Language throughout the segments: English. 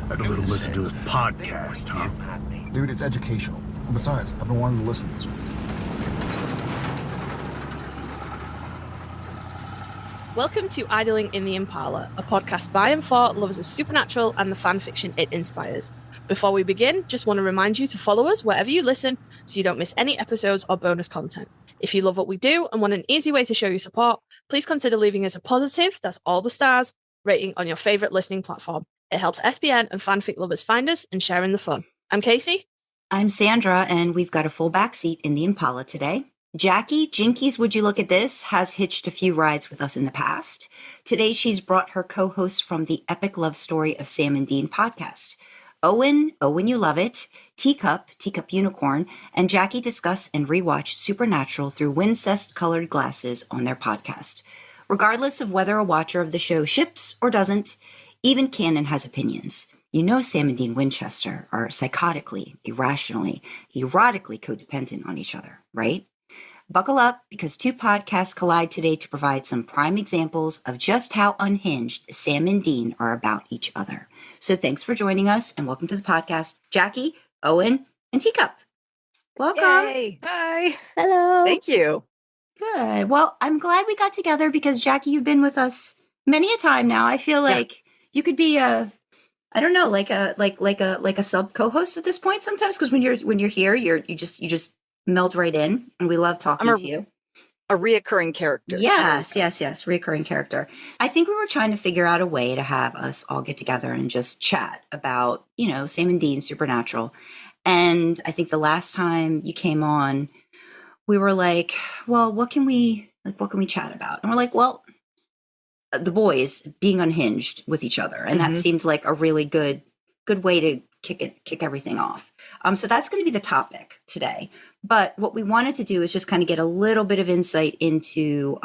Had a little listen to his podcast, huh? Dude, it's educational. And besides, I've been wanting to listen to this one. Welcome to Idling in the Impala, a podcast by and for lovers of supernatural and the fan fiction it inspires. Before we begin, just want to remind you to follow us wherever you listen so you don't miss any episodes or bonus content. If you love what we do and want an easy way to show your support, please consider leaving us a positive, that's all the stars, rating on your favourite listening platform. It helps SPN and fanfic lovers find us and share in the fun. I'm Kasey. I'm Sandra, and we've got a full backseat in the Impala today. Jackie, Jinkies, Would You Look at This, has hitched a few rides with us in the past. Today, she's brought her co-hosts from the epic love story of Sam and Dean podcast. Owen, Oh When You Love It, Teacup, TeacupUnicorn, and Jackie discuss and rewatch Supernatural through Wincest colored glasses on their podcast. Regardless of whether a watcher of the show ships or doesn't, even canon has opinions. You know Sam and Dean Winchester are psychotically, irrationally, erotically codependent on each other, right? Buckle up, because two podcasts collide today to provide some prime examples of just how unhinged Sam and Dean are about each other. So thanks for joining us, and welcome to the podcast, Jackie, Owen, and Teacup. Welcome. Yay. Hi. Hello. Thank you. Good. Well, I'm glad we got together because, Jackie, you've been with us many a time now. I feel like you could be a sub co-host at this point sometimes, because when you're here, you just meld right in, and we love talking to you. A reoccurring character. Yes, reoccurring character. I think we were trying to figure out a way to have us all get together and just chat about, Sam and Dean Supernatural. And I think the last time you came on, we were like, well, what can we chat about? And we're like, well, the boys being unhinged with each other. And that seemed like a really good way to kick everything off. So that's going to be the topic today. But what we wanted to do is just kind of get a little bit of insight into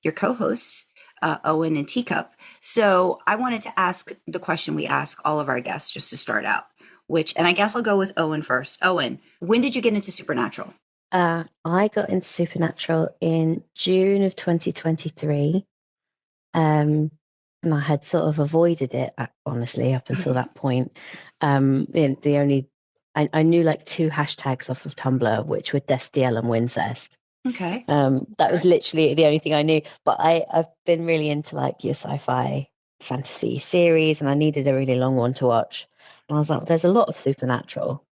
your co-hosts, Owen and Teacup. So I wanted to ask the question we ask all of our guests just to start out, and I guess I'll go with Owen first. Owen, when did you get into Supernatural? I got into Supernatural in June of 2023. And I had sort of avoided it, honestly, up until that point. I knew like two hashtags off of Tumblr, which were Destiel and Wincest. Okay. That was literally the only thing I knew. But I've been really into like your sci-fi fantasy series, and I needed a really long one to watch. And I was like, there's a lot of Supernatural.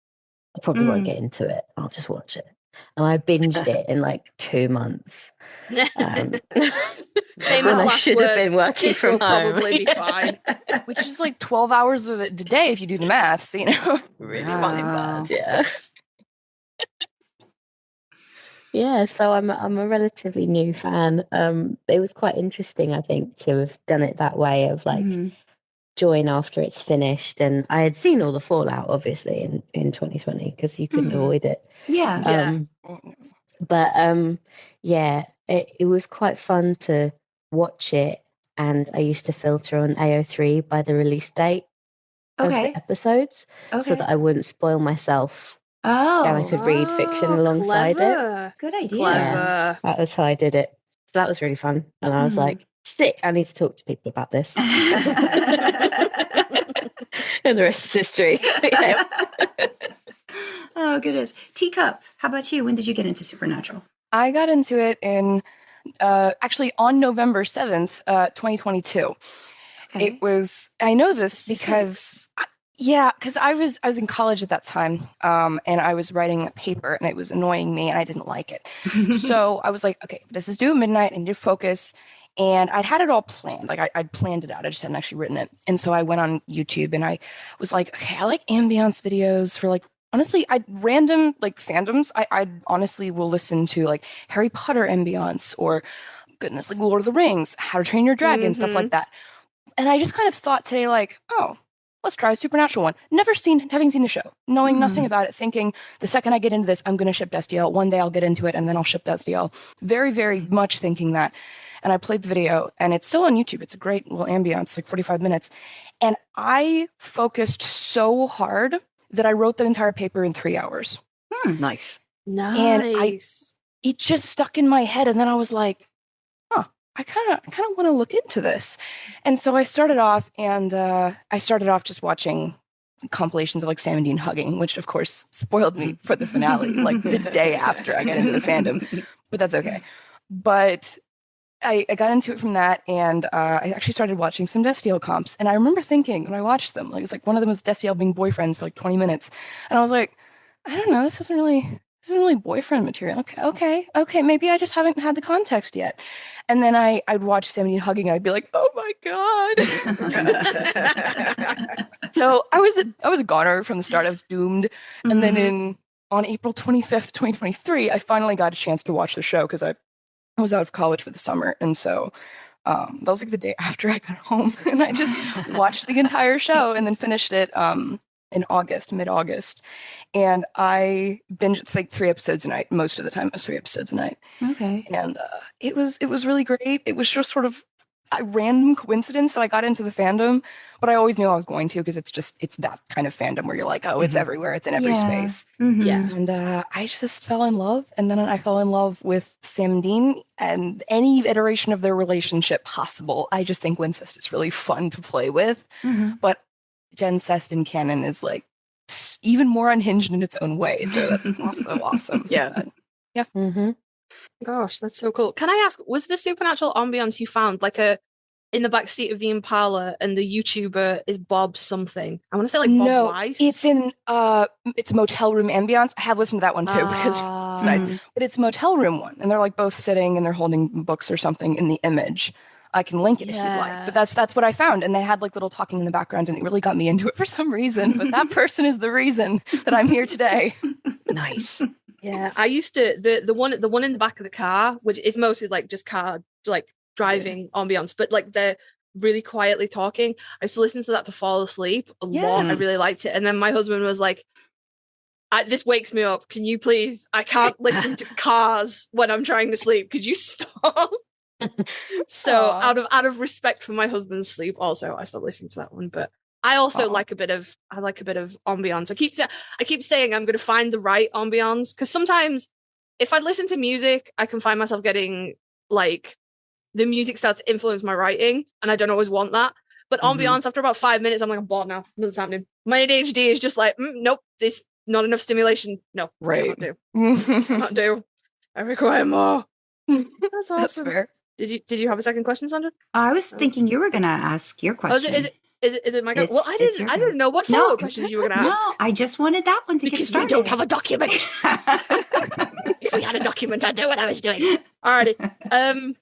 I probably won't get into it. I'll just watch it. And I binged it in like 2 months. Famous I last should have words. been working This from will home. probably be fine. Which is like 12 hours of a day if you do the math, so, It's really bad, yeah. Yeah, so I'm a relatively new fan. It was quite interesting, I think, to have done it that way of like join after it's finished. And I had seen all the fallout, obviously, in 2020 because you couldn't avoid it. Yeah. But it was quite fun to watch it, and I used to filter on AO3 by the release date of the episodes so that I wouldn't spoil myself. And I could read fiction alongside it. Good idea. Clever. That was how I did it. So that was really fun. And I was like, sick, I need to talk to people about this. And the rest is history. Oh, goodness. Teacup, how about you? When did you get into Supernatural? I got into it in actually on November 7th, 2022. Okay. It was, I know this because I was in college at that time, and I was writing a paper, and it was annoying me, and I didn't like it. So I was like, okay, this is due at midnight, I need to focus. And I'd had it all planned. Like I'd planned it out. I just hadn't actually written it. And so I went on YouTube, and I was like, okay, I like ambience videos for like, honestly, random like fandoms. I honestly will listen to like Harry Potter ambience, or goodness, like Lord of the Rings, How to Train Your Dragon, stuff like that. And I just kind of thought today, like, oh, let's try a Supernatural one. Having seen the show, knowing nothing about it, thinking the second I get into this, I'm going to ship Destiel. One day I'll get into it, and then I'll ship Destiel. Very, very much thinking that. And I played the video, and it's still on YouTube. It's a great little ambience, like 45 minutes. And I focused so hard that I wrote the entire paper in 3 hours. Nice. Nice. And it just stuck in my head. And then I was like, I kind of want to look into this. And so I started off just watching compilations of like Sam and Dean hugging, which of course spoiled me for the finale, like the day after I got into the fandom, but that's okay. But I got into it from that, and I actually started watching some Destiel comps, and I remember thinking when I watched them, like, it's like one of them was Destiel being boyfriends for like 20 minutes, and I was like, I don't know, this isn't really boyfriend material. Okay, maybe I just haven't had the context yet. And then I'd watch Sam and Dean hugging, and I'd be like, oh my god. So I was a goner from the start. I was doomed. And then on April 25th, 2023, I finally got a chance to watch the show because I was out of college for the summer. And so that was like the day after I got home, and I just watched the entire show and then finished it in mid-August. And I binged, it's like 3 episodes a night. Most of the time it was 3 episodes a night. Okay. And it was really great. It was just sort of a random coincidence that I got into the fandom, but I always knew I was going to, because it's that kind of fandom where you're like, oh, it's everywhere. It's in every space. Yeah. And I just fell in love. And then I fell in love with Sam and Dean and any iteration of their relationship possible. I just think Wincest is really fun to play with. But Wincest in canon is like even more unhinged in its own way. So that's also awesome. Yeah. Yeah. Gosh, that's so cool. Can I ask, was the supernatural ambience you found like in the backseat of the Impala, and the YouTuber is Bob something? I want to say like Bob Weiss. It's in it's motel room ambience. I have listened to that one too because it's nice. But it's motel room one, and they're like both sitting and they're holding books or something in the image. I can link it if you'd like. But that's what I found. And they had like little talking in the background, and it really got me into it for some reason. But that person is the reason that I'm here today. Nice. Yeah, I used to the one in the back of the car, which is mostly like just car like driving ambience, but like they're really quietly talking. I used to listen to that to fall asleep a lot. I really liked it. And then my husband was like, this wakes me up. Can you please? I can't listen to cars when I'm trying to sleep. Could you stop? So out of respect for my husband's sleep, also I stopped listening to that one. But I also like a bit of ambiance. I keep saying I'm going to find the right ambiance, because sometimes if I listen to music, I can find myself getting like the music starts to influence my writing, and I don't always want that. But ambiance, after about 5 minutes, I'm like, I'm bored now. Nothing's happening. My ADHD is just like, nope, this not enough stimulation. No, right. Cannot do. I require more. That's awesome. That's fair. Did you have a second question, Sandra? I was thinking you were going to ask your question. Is it my go? Well, I didn't know what follow-up questions you were going to ask. No, I just wanted that one to get started. Because we don't have a document. If we had a document, I'd know what I was doing. Alrighty.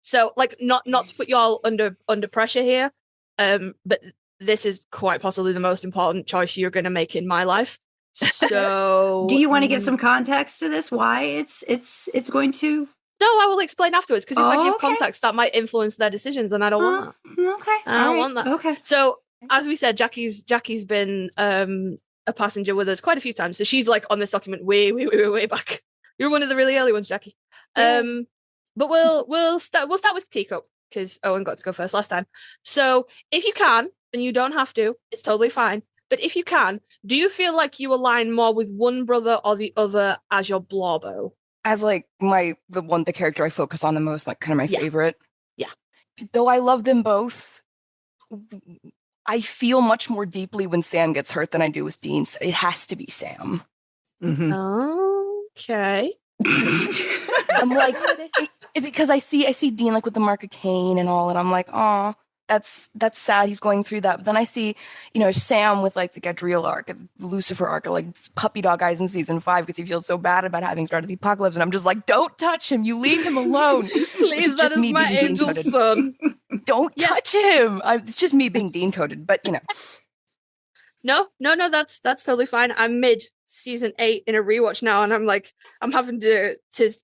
So, like, not to put y'all under pressure here, but this is quite possibly the most important choice you're going to make in my life. So, do you want to give some context to this? Why it's going to? No, I will explain afterwards, because if I give context, that might influence their decisions, and I don't want that. Okay. I don't want that. Okay. So, as we said, Jackie's been a passenger with us quite a few times. So she's like on this document way back. You're one of the really early ones, Jackie. Yeah. But we'll start with Teacup, because Owen got to go first last time. So if you can, and you don't have to, it's totally fine. But if you can, do you feel like you align more with one brother or the other as your Blorbo? As like the character I focus on the most, like kind of my favorite. Yeah. Though I love them both, I feel much more deeply when Sam gets hurt than I do with Dean. So it has to be Sam. Okay. I'm like, because I see Dean like with the mark of Cain and all, and I'm like, oh, that's sad. He's going through that. But then I see, Sam with like the Gadriel arc, the Lucifer arc, or like puppy dog eyes in season 5 because he feels so bad about having started the apocalypse. And I'm just like, don't touch him. You leave him alone. Please, that is my angel son. Don't touch him. It's just me being Dean coded, but No, that's totally fine. I'm mid season 8 in a rewatch now, and I'm having to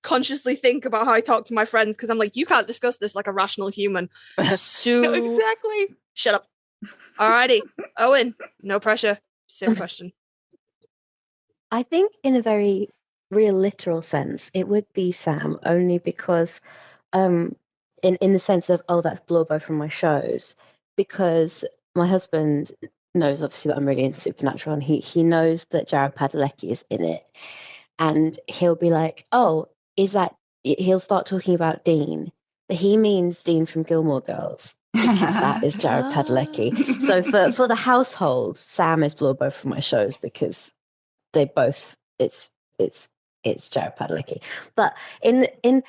consciously think about how I talk to my friends, because I'm like, you can't discuss this like a rational human. So no, exactly. Shut up. Alrighty, Owen, no pressure. Same question. I think in a very real literal sense, it would be Sam, only because in the sense of, that's Blorbo from my shows, because my husband knows obviously that I'm really into Supernatural, and he knows that Jared Padalecki is in it, and he'll be like, he'll start talking about Dean, He means Dean from Gilmore Girls. Because that is Jared Padalecki. So for the household, Sam is Blorbo for my shows because they both it's Jared Padalecki. But can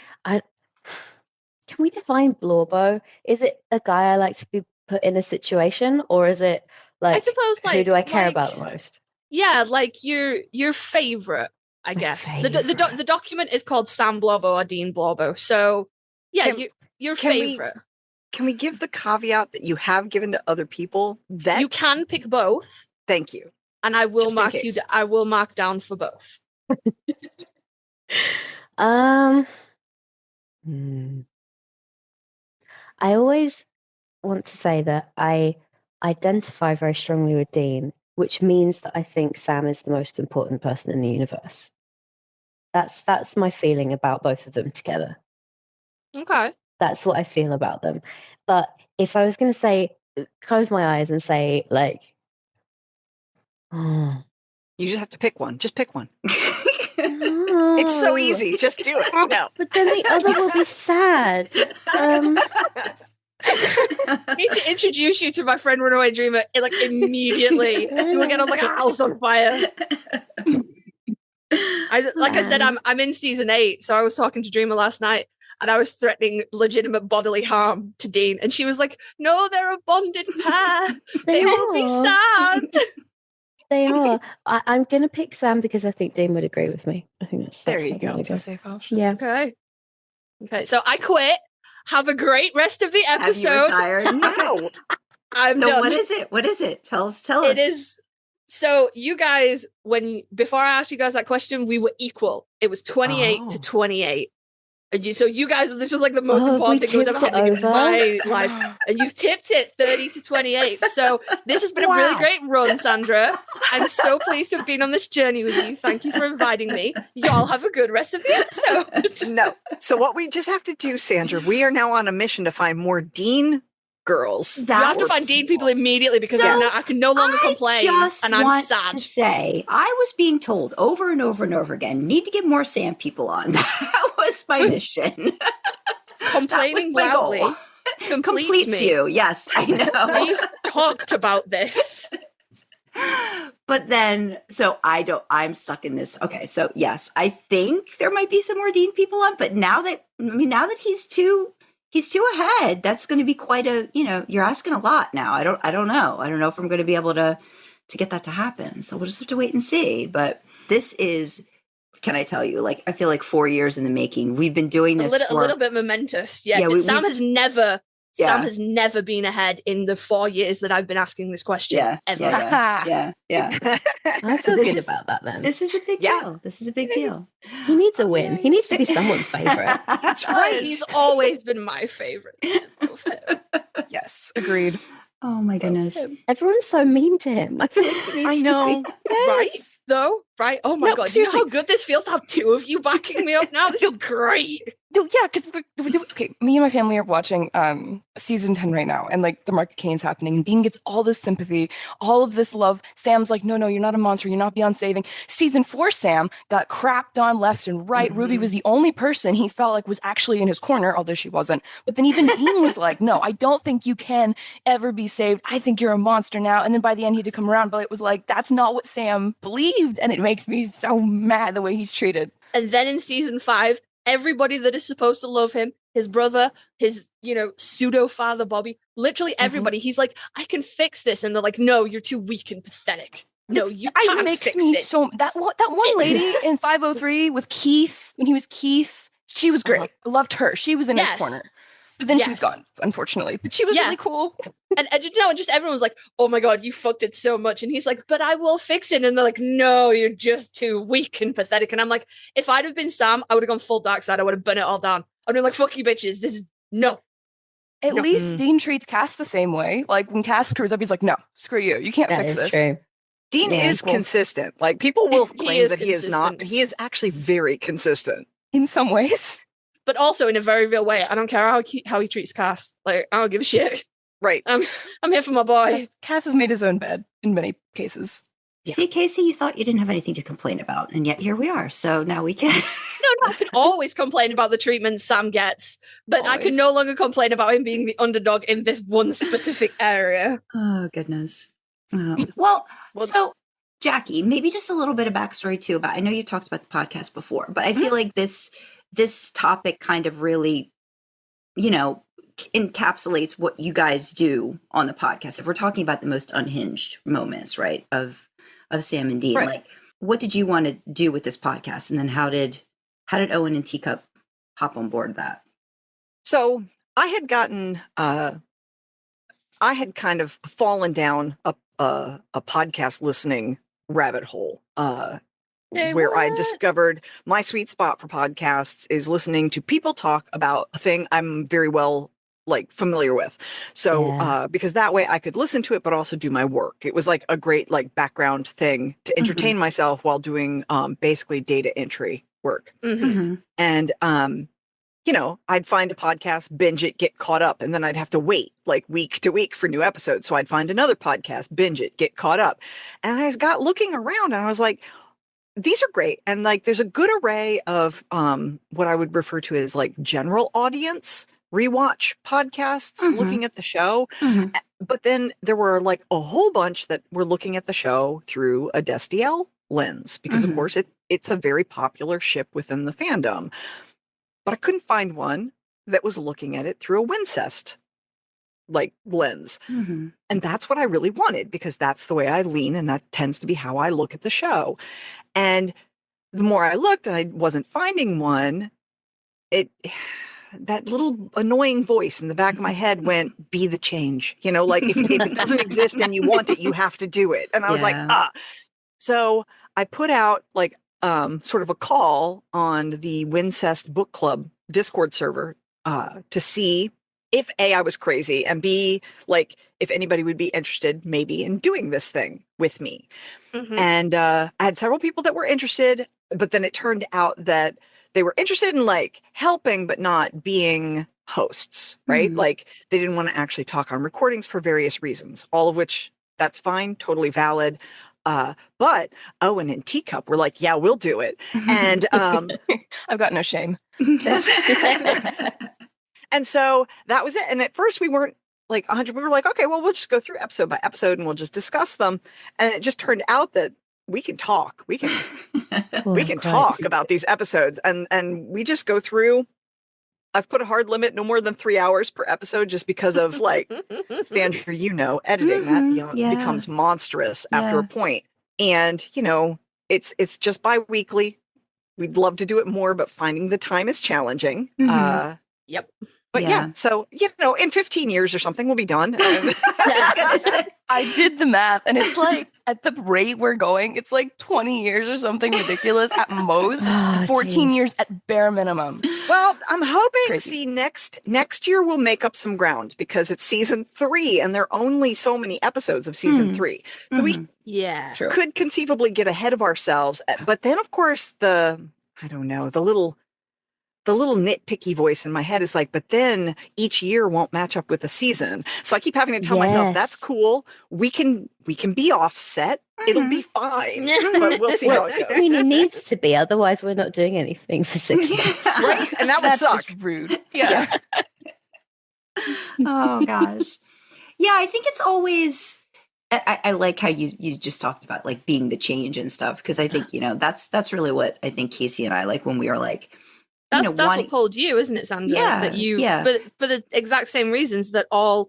we define Blorbo? Is it a guy I like to be put in a situation, or is it like I suppose who do I care about the most? Yeah, like your favorite, I guess. The document is called Sam Blorbo or Dean Blorbo. So yeah, your favorite. Can we give the caveat that you have given to other people that you can pick both? Thank you. And I will I will mark down for both. I always want to say that I identify very strongly with Dean, which means that I think Sam is the most important person in the universe. That's my feeling about both of them together. Okay. That's what I feel about them. But if I was going to say, close my eyes and say, like, you just have to pick one. Just pick one. It's so easy. Just do it. No. But then the other will be sad. I need to introduce you to my friend Runaway Dreamer like immediately. You will get on like a house on fire. I said, I'm in season 8, so I was talking to Dreamer last night. And I was threatening legitimate bodily harm to Dean. And she was like, no, they're a bonded pair. They will be sad. They are. I'm going to pick Sam because I think Dean would agree with me. I think that's there you go. That's a safe option. Yeah. Okay. So I quit. Have a great rest of the episode. Have you retired? No. I'm done. What is it? Tell us. It is. So you guys, before I asked you guys that question, we were equal. It was 28 to 28. So you guys, this was like the most important thing that was ever happening in my life. And you've tipped it 30 to 28. So this has been a really great run, Sandra. I'm so pleased to have been on this journey with you. Thank you for inviting me. Y'all have a good rest of the episode. No. So what we just have to do, Sandra, we are now on a mission to find more Dean girls. You have to find Dean people immediately because I can no longer complain, and I'm sad. To say, I was being told over and over and over again, need to get more Sam people on. That was my mission. Complaining loudly completes you. Yes, I know. We've talked about this. But then, I'm stuck in this. Okay, so yes, I think there might be some more Dean people on, but now that he's too ahead, that's going to be quite a, you're asking a lot now. I don't know. I don't know if I'm going to be able to get that to happen. So we'll just have to wait and see. But this is, can I tell you, like, I feel like 4 years in the making. We've been doing this a little bit momentous. Yeah. Sam has never been ahead in the 4 years that I've been asking this question. Ever. Yeah. I feel good about that then. This is a big deal. This is a big deal. He needs a win. He needs to be someone's favorite. That's right. He's always been my favorite. Yes, agreed. Oh my goodness. Everyone's so mean to him. I feel like he needs I know. to be. Right? Though? Right? Oh my God. Seriously. You know how good this feels to have two of you backing me up now? This is great. Yeah, because we're doing, okay, me and my family are watching season 10 right now, and like the Mark of Cain's happening, and Dean gets all this sympathy, all of this love. Sam's like, no, you're not a monster, you're not beyond saving. Season 4, Sam got crapped on left and right. Mm-hmm. Ruby was the only person he felt like was actually in his corner, although she wasn't. But then even Dean was like, no, I don't think you can ever be saved. I think you're a monster now. And then by the end, he had to come around, but it was like, that's not what Sam believed. And it makes me so mad the way he's treated. And then in season 5, everybody that is supposed to love him, his brother, his, pseudo father, Bobby, literally everybody, he's like, I can fix this. And they're like, no, you're too weak and pathetic. No, you can't fix it. So that one lady in 503 with Keith, when he was Keith, she was great. I loved her. She was in his corner. But then she was gone, unfortunately. But she was really cool. And just everyone was like, oh my God, you fucked it so much. And he's like, but I will fix it. And they're like, no, you're just too weak and pathetic. And I'm like, if I'd have been Sam, I would have gone full dark side. I would have burnt it all down. I'd been like, fuck you bitches. This is no. At least Dean treats Cass the same way. Like when Cass screws up, he's like, no, screw you. You can't fix this. True. Dean is consistent. Like people will claim that he is not. He is actually very consistent. In some ways. But also in a very real way. I don't care how he treats Cass. Like, I don't give a shit. Right. I'm here for my boy. Cass has made his own bed in many cases. See, Kasey, you thought you didn't have anything to complain about, and yet here we are. So now we can. No, I can always complain about the treatment Sam gets, but I can no longer complain about him being the underdog in this one specific area. Oh, goodness. Well, so Jackie, maybe just a little bit of backstory too about, I know you've talked about the podcast before, but I feel like this topic kind of really, encapsulates what you guys do on the podcast. If we're talking about the most unhinged moments, right, of Sam and Dean, like, what did you want to do with this podcast? And then how did Owen and Teacup hop on board that? So I had gotten, I had kind of fallen down a podcast listening rabbit hole, where I discovered my sweet spot for podcasts is listening to people talk about a thing I'm very well familiar with. So, because that way I could listen to it, but also do my work. It was like a great background thing to entertain myself while doing basically data entry work. And, I'd find a podcast, binge it, get caught up, and then I'd have to wait week to week for new episodes. So I'd find another podcast, binge it, get caught up. And I got looking around and I was like, these are great. And there's a good array of what I would refer to as general audience rewatch podcasts looking at the show. But then there were a whole bunch that were looking at the show through a Destiel lens, because of course it's a very popular ship within the fandom. But I couldn't find one that was looking at it through a Wincest lens. And that's what I really wanted, because that's the way I lean, and that tends to be how I look at the show. And the more I looked and I wasn't finding one, that little annoying voice in the back of my head went, be the change. If it doesn't exist and you want it, you have to do it. And I was like, So I put out sort of a call on the Wincest Book Club Discord server to see if A, I was crazy, and B, if anybody would be interested maybe in doing this thing with me. And I had several people that were interested, but then it turned out that they were interested in helping, but not being hosts, right? They didn't want to actually talk on recordings for various reasons, all of which that's fine, totally valid. But Owen and Teacup were like, yeah, we'll do it. And I've got no shame. And so that was it. And at first we weren't 100. We were like, okay, well, we'll just go through episode by episode and we'll just discuss them. And it just turned out that we can talk. We can talk about these episodes, and we just go through. I've put a hard limit, no more than 3 hours per episode, just because of Sandra, editing that becomes monstrous after a point. And, it's just bi-weekly. We'd love to do it more, but finding the time is challenging. Yep. But yeah, so, in 15 years or something, we'll be done. I did the math, and it's at the rate we're going, it's 20 years or something ridiculous at most, 14 years at bare minimum. Well, I'm hoping, next year we'll make up some ground, because it's season 3 and there are only so many episodes of season 3. So we could conceivably get ahead of ourselves. But then, of course, the little nitpicky voice in my head is but then each year won't match up with a season. So I keep having to tell myself, that's cool. We can be offset. It'll be fine. But we'll see how it goes. I mean, it needs to be. Otherwise, we're not doing anything for 6 months. Right? And that would suck. Just rude. Yeah. Oh, gosh. Yeah, I think it's always... I like how you just talked about being the change and stuff, because I think, that's really what I think Kasey and I when we are that's what pulled you, isn't it, Sandra? But for the exact same reasons that I'm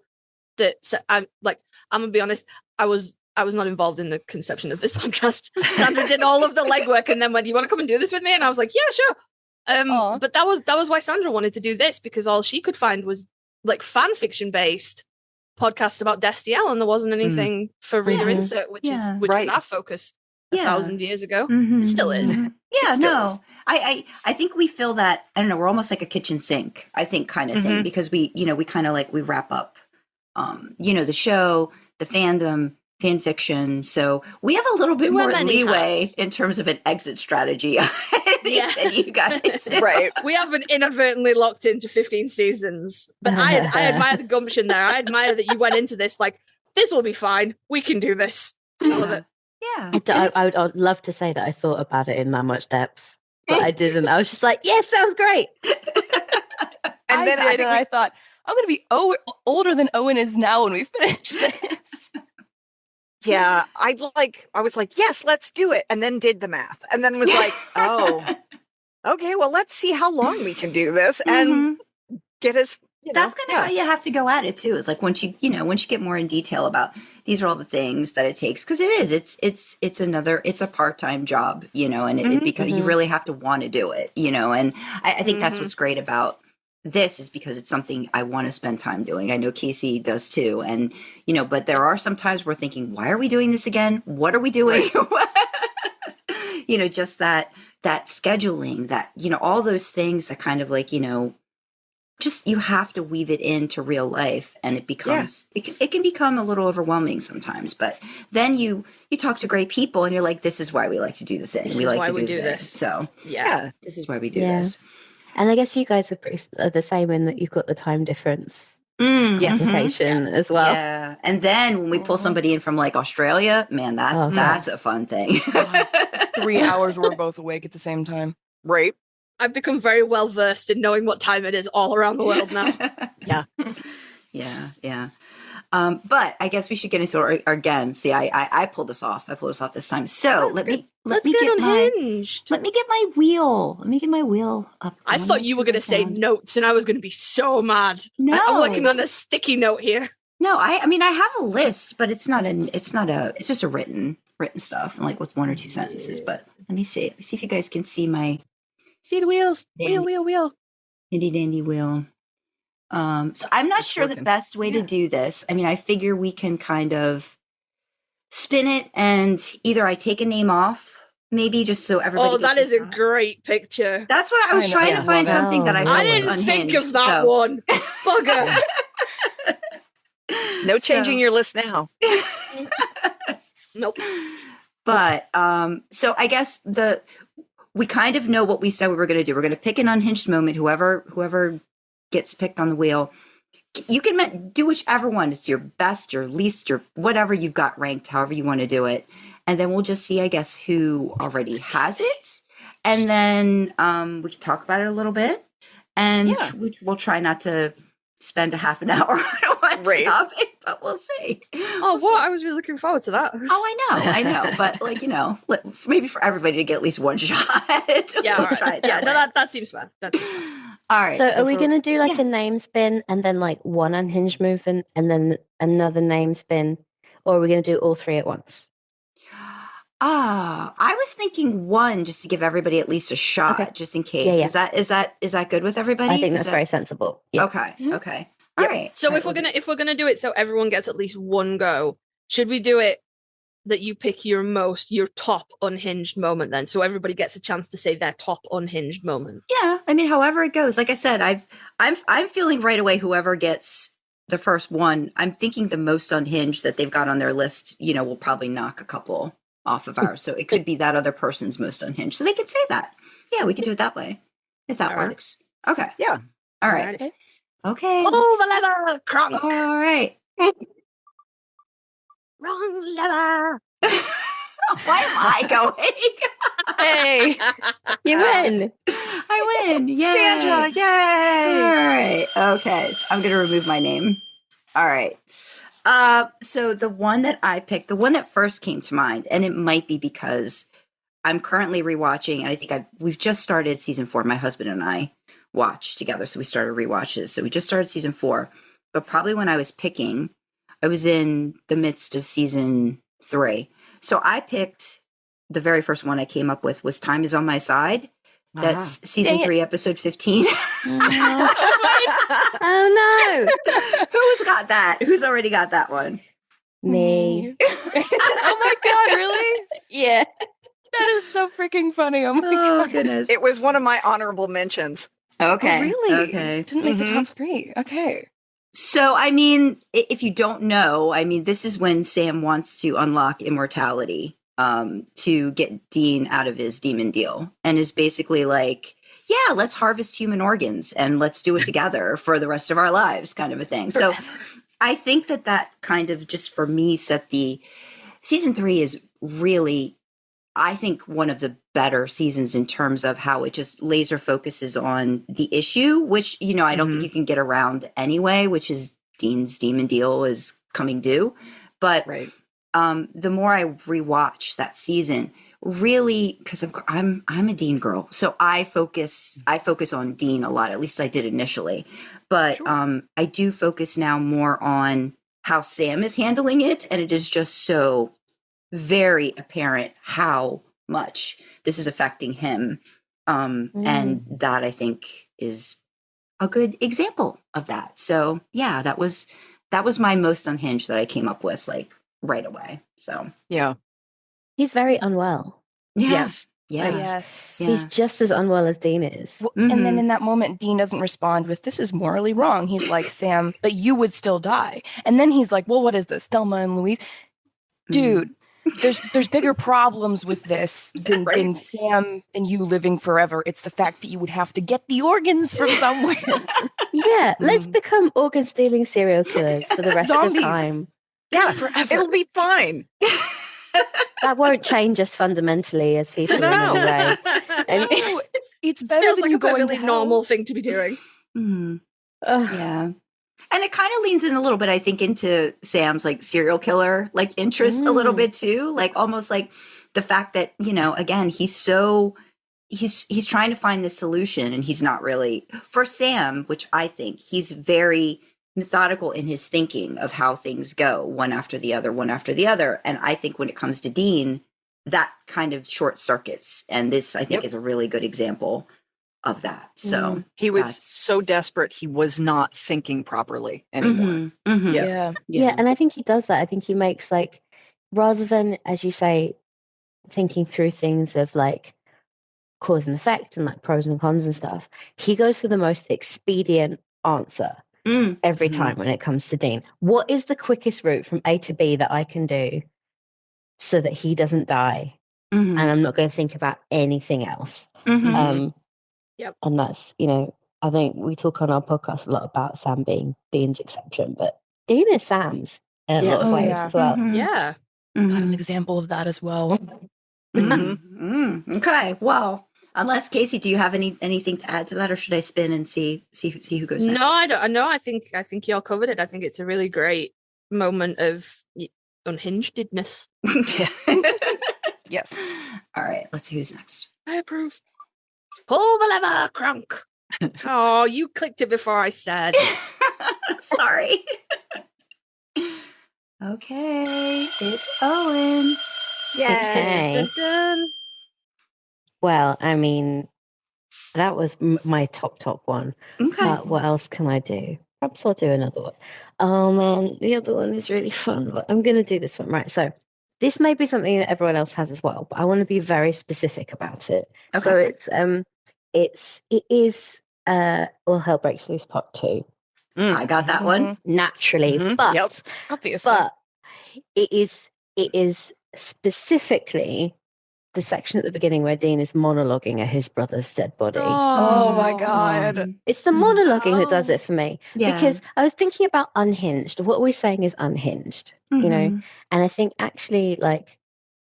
gonna be honest, I was not involved in the conception of this podcast. Sandra did all of the legwork and then went, do you want to come and do this with me? And I was like, yeah, sure. But that was why Sandra wanted to do this, because all she could find was fan fiction based podcasts about Destiel, and there wasn't anything for reader insert, which was our focus 1,000 years ago. It still is. Yeah, no. I think we feel that, I don't know, we're almost like a kitchen sink, I think, kind of thing, because we kind of we wrap up, the show, the fandom, fan fiction. So we have a little bit more leeway in terms of an exit strategy, I think, than you guys. Right. We haven't inadvertently locked into 15 seasons, but I admire the gumption there. I admire that you went into this this will be fine. We can do this. I love it. Yeah. I'd love to say that I thought about it in that much depth, but I didn't. I was just like, yeah, sounds great. And then I thought, I'm going to be older than Owen is now when we finish this. Yeah, I was like, yes, let's do it. And then did the math. And then was like, oh, okay, well, let's see how long we can do this and get us. That's kind of how you have to go at it too. It's like once you get more in detail about these are all the things that it takes, because it's a part-time job, and it because you really have to want to do it, and I think that's what's great about this is because it's something I want to spend time doing. I know Kasey does too. And, but there are some times we're thinking, why are we doing this again? What are we doing? Right. Just that scheduling, that, all those things that kind of like, just you have to weave it into real life, and it becomes it can become a little overwhelming sometimes. But then you talk to great people, and you're like, this is why we like to do the thing. This is why we do this. So this is why we do this. And I guess you guys are the same in that you've got the time difference implication as well. Yeah, and then when we pull somebody in from like Australia, man, that's a fun thing. 3 hours we're both awake at the same time. Right. I've become very well versed in knowing what time it is all around the world now. Yeah. But I guess we should get into our again. See, I pulled us off. I pulled us off this time. So let's get unhinged. Let me get my wheel. Let me get my wheel up. I thought you were going to say notes, and I was going to be so mad. No, I'm working on a sticky note here. No, I mean I have a list, but it's just a written stuff, and like with 1 or 2 sentences. But let me see. Let me see if you guys can see my the wheels. Wheel. Handy dandy wheel. So I'm not sure the best way to do this. I mean, I figure we can kind of spin it, and either I take a name off, maybe just so everybody. Oh, that is a great picture. That's what I was trying to find something that I felt was didn't unhinged, think of that one. Bugger. No changing your list now. Nope. But so I guess we kind of know what we said we were going to do. We're going to pick an unhinged moment. Whoever gets picked on the wheel, you can do whichever one. It's your best, your least, your whatever you've got ranked, however you want to do it. And then we'll just see, I guess, who already has it. And then we can talk about it a little bit. And we'll try not to spend a half an hour on one topic, but we'll see. I was really looking forward to that. Oh, I know. But like, maybe for everybody to get at least one shot. Yeah, we'll try it that seems fun. All right. So are we going to do like a name spin and then like one unhinged movement and then another name spin? Or are we going to do all three at once? I was thinking one just to give everybody at least a shot, just in case. Yeah. Is that good with everybody? I think that's very sensible. Yeah. Okay. Okay. All right. So if we're gonna do it so everyone gets at least one go, should we do it that you pick your top unhinged moment then, so everybody gets a chance to say their top unhinged moment? Yeah, I mean, however it goes. Like I said, I'm feeling right away whoever gets the first one. I'm thinking the most unhinged that they've got on their list, will probably knock a couple off of ours. So it could be that other person's most unhinged. So they could say that. Yeah, we could do it that way if that works. Okay. Yeah. All right. Okay. Oh, the lever! Crunk! All right. Wrong lever! Why am I going? Hey, you win. I win. Yay. Sandra, yay! All right. Okay. So I'm going to remove my name. All right. So the one that I picked, the one that first came to mind, and it might be because I'm currently rewatching, and I think we've just started season 4. My husband and I watch together, so we started rewatches. So we just started season 4, but probably when I was picking, I was in the midst of season 3. So I picked the very first one I came up with was "Time Is on My Side." That's season 3, episode 15. Oh no! Who's got that? Who's already got that one? Me. Oh my god! Really? Yeah. That is so freaking funny. Oh my god! Goodness! It was one of my honorable mentions. Okay. Oh, really? Okay. Didn't make the top 3. Okay. So, I mean, if you don't know, I mean, this is when Sam wants to unlock immortality to get Dean out of his demon deal, and is basically like, yeah, let's harvest human organs and let's do it together for the rest of our lives, kind of a thing. So I think that kind of just for me set the season 3 is really, I think, one of the better seasons in terms of how it just laser focuses on the issue, which, you know, I don't think you can get around anyway, which is Dean's demon deal is coming due. But the more I rewatch that season, really, because I'm a Dean girl, so I focus on Dean a lot. At least I did initially, but I do focus now more on how Sam is handling it, and it is just so very apparent how much this is affecting him, and that I think is a good example of that. So yeah, that was my most unhinged that I came up with like right away. So yeah, he's very unwell. yes, Yes. He's just as unwell as Dean is. And then in that moment, Dean doesn't respond with, this is morally wrong. He's like, Sam, but you would still die. And then he's like, well, what is this? Thelma and Louise? Dude, there's bigger problems with this than Sam and you living forever. It's the fact that you would have to get the organs from somewhere. Yeah, let's become organ stealing serial killers for the rest of time. Yeah, forever. It'll be fine. That won't change us fundamentally as people in any way. And it's It better feels than like you a going perfectly to normal thing to be doing. Yeah. And it kind of leans in a little bit, I think, into Sam's like serial killer like interest a little bit too, like almost like the fact that, you know, again, he's trying to find the solution, and he's not really, for Sam, which I think he's very methodical in his thinking of how things go one after the other. And I think when it comes to Dean, that kind of short circuits, and this I think is a really good example of that. So he was so desperate, he was not thinking properly anymore. Yeah, and I think he does that. I think he makes, like, rather than, as you say, thinking through things of like cause and effect and like pros and cons and stuff, he goes for the most expedient answer every time when it comes to Dean. What is the quickest route from A to B that I can do so that he doesn't die, and I'm not going to think about anything else? And that's, you know, I think we talk on our podcast a lot about Sam being Dean's exception, but Dean is Sam's in a lot of ways as well. Yeah. An example of that as well. Okay, well, unless Kasey, do you have anything to add to that, or should I spin and see who goes next? No, I don't. No, I think y'all covered it. I think it's a really great moment of unhingedness. Yes. All right, let's see who's next. I approve. Pull the lever, Crunk. Oh, you clicked it before I said. Sorry. Okay, it's Owen. Okay. Dun-dun. Well, I mean, that was my top one. Okay. What else can I do? Perhaps I'll do another one. Oh man, the other one is really fun, but I'm going to do this one. Right, so this may be something that everyone else has as well, but I want to be very specific about it. Okay. So it is All Hell Breaks Loose Part 2. I got that one. Naturally, but obviously, but it is specifically the section at the beginning where Dean is monologuing at his brother's dead body. Oh my god. It's the monologuing that does it for me. Yeah. Because I was thinking about unhinged. What we're saying is unhinged, you know? And I think actually, like,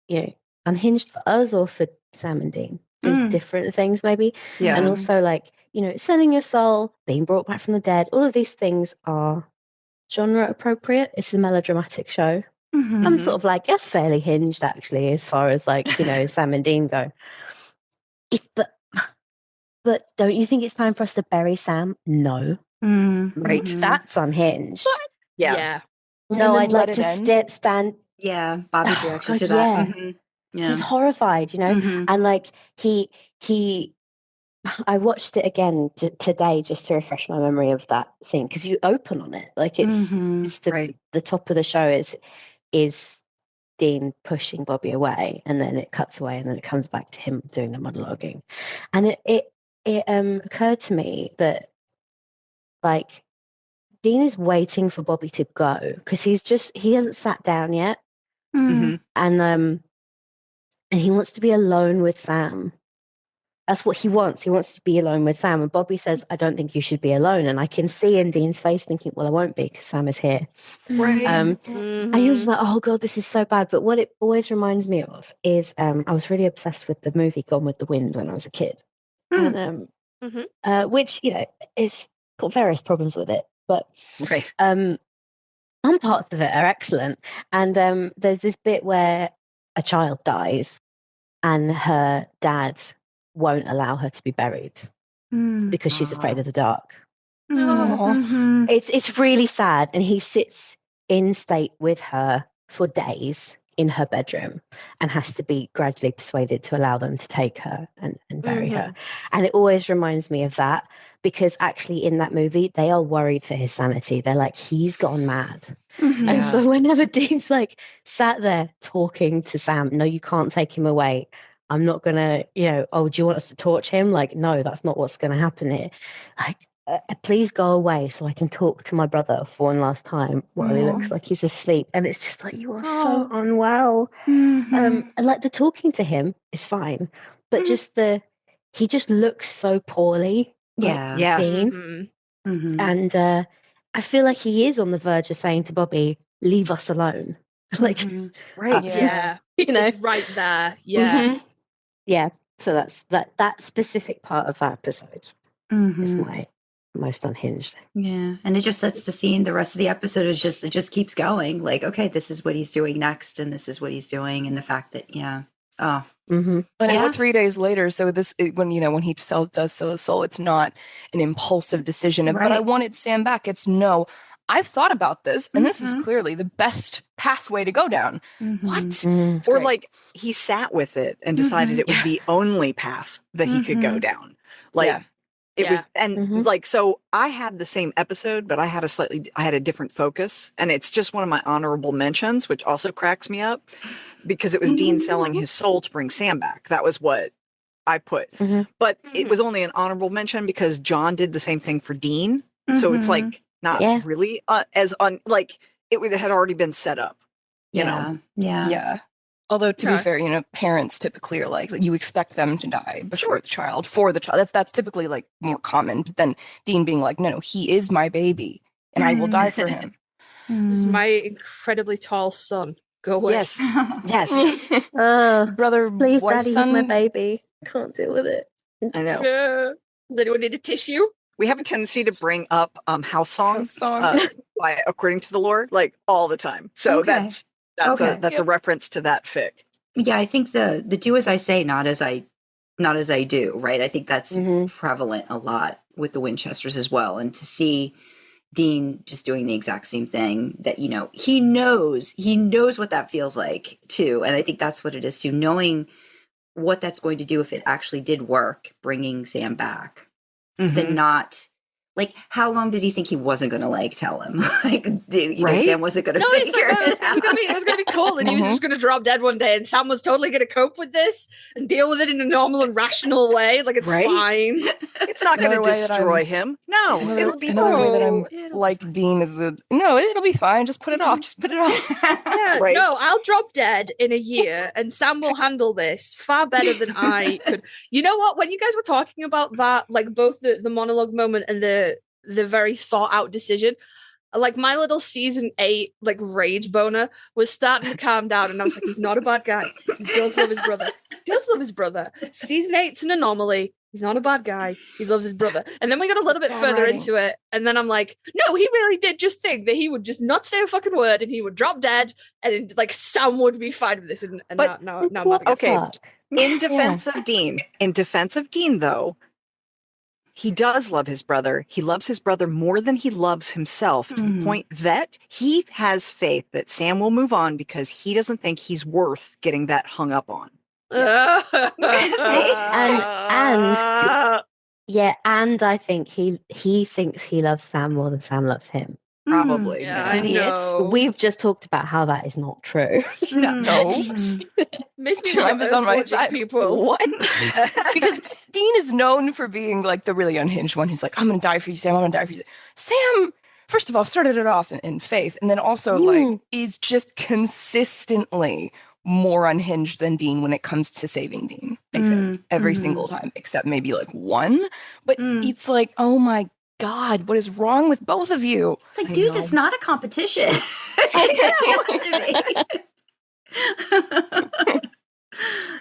you know, unhinged for us or for Sam and Dean is different things maybe. Yeah. And also, like, you know, selling your soul, being brought back from the dead, all of these things are genre appropriate. It's a melodramatic show. I'm sort of like, that's fairly hinged actually, as far as like, you know, Sam and Dean go. But don't you think it's time for us to bury Sam? No. Right. That's unhinged. Yeah. No, I'd like to stand. Yeah, Bobby's reaction God, to that. Yeah. He's horrified, you know, and like he. I watched it again today just to refresh my memory of that scene, because you open on it like it's the top of the show is Dean pushing Bobby away, and then it cuts away, and then it comes back to him doing the monologuing, and it occurred to me that like Dean is waiting for Bobby to go because he hasn't sat down yet, and he wants to be alone with Sam. That's what he wants. He wants to be alone with Sam. And Bobby says, I don't think you should be alone. And I can see in Dean's face thinking, well, I won't be because Sam is here. Right. And he was like, oh, God, this is so bad. But what it always reminds me of is I was really obsessed with the movie Gone with the Wind when I was a kid. And which, is got various problems with it. But some parts of it are excellent. And there's this bit where a child dies and her dad won't allow her to be buried because she's afraid of the dark. It's really sad, and he sits in state with her for days in her bedroom and has to be gradually persuaded to allow them to take her and bury her. And it always reminds me of that, because actually in that movie they are worried for his sanity. They're like, he's gone mad. And so whenever Dean's like sat there talking to Sam, no, you can't take him away, I'm not gonna, oh, do you want us to torch him? Like, no, that's not what's gonna happen here. Like, please go away so I can talk to my brother for one last time while he looks like he's asleep. And it's just like, you are so unwell. And like the talking to him is fine, but just he just looks so poorly. Dean. And I feel like he is on the verge of saying to Bobby, leave us alone. Like, It's right there. Yeah. So that's that specific part of that episode is my most unhinged. Yeah. And it just sets the scene. The rest of the episode is it just keeps going. Like, okay, this is what he's doing next, and this is what he's doing, and the fact that And it's 3 days later, so when he does sell his soul, it's not an impulsive decision of, but I wanted Sam back. It's no, I've thought about this, and this is clearly the best pathway to go down. What? Or like he sat with it and decided it was the only path that he could go down. Like it was, and like, so I had the same episode, but I had a different focus, and it's just one of my honorable mentions, which also cracks me up, because it was Dean selling his soul to bring Sam back. That was what I put, but it was only an honorable mention because John did the same thing for Dean. So it's like, not really like it had already been set up, you know? Yeah. Although to be fair, parents typically are like you expect them to die before the child, for the child. That's typically like more common than Dean being like, no, he is my baby and I will die for him. This is my incredibly tall son. Go away. Yes. Brother, please, wife, daddy, son. he's my baby. Can't deal with it. I know. Does anyone need a tissue? We have a tendency to bring up house songs according to the lore, like all the time. So that's a reference to that fic. Yeah, I think the do as I say, not as I do, right? I think that's prevalent a lot with the Winchesters as well. And to see Dean just doing the exact same thing, that he knows what that feels like too. And I think that's what it is too, knowing what that's going to do if it actually did work, bringing Sam back. Then not like, how long did he think he wasn't going to tell him? Sam wasn't going to figure it out. It was going to be cool, and he was just going to drop dead one day, and Sam was totally going to cope with this and deal with it in a normal and rational way. Like, it's fine. It's not going to destroy him. No, it'll be another way that I'm like Dean is it'll be fine. Just put it off. Just put it off. No, I'll drop dead in a year, and Sam will handle this far better than I could. You know what? When you guys were talking about that, like both the monologue moment and the very thought out decision, like my little season 8 like rage boner was starting to calm down, and I was like, he's not a bad guy. He does love his brother. Season 8's an anomaly. He's not a bad guy. He loves his brother. And then we got a little bit further into it, and then I'm like, no, he really did just think that he would just not say a fucking word, and he would drop dead, and like Sam would be fine with this. And now okay. In defense of Dean, though, he does love his brother. He loves his brother more than he loves himself, to the point that he has faith that Sam will move on because he doesn't think he's worth getting that hung up on. Yes. and I think he thinks he loves Sam more than Sam loves him. Probably. I know. We've just talked about how that is not true. No. Time is on my side, people. What? Because Dean is known for being like the really unhinged one who's like, I'm going to die for you, Sam. I'm going to die for you. Sam, first of all, started it off in faith, and then also like is just consistently more unhinged than Dean when it comes to saving Dean. think, every single time, except maybe like one. But it's like, oh my God, what is wrong with both of you? It's like, dudes, it's not a competition.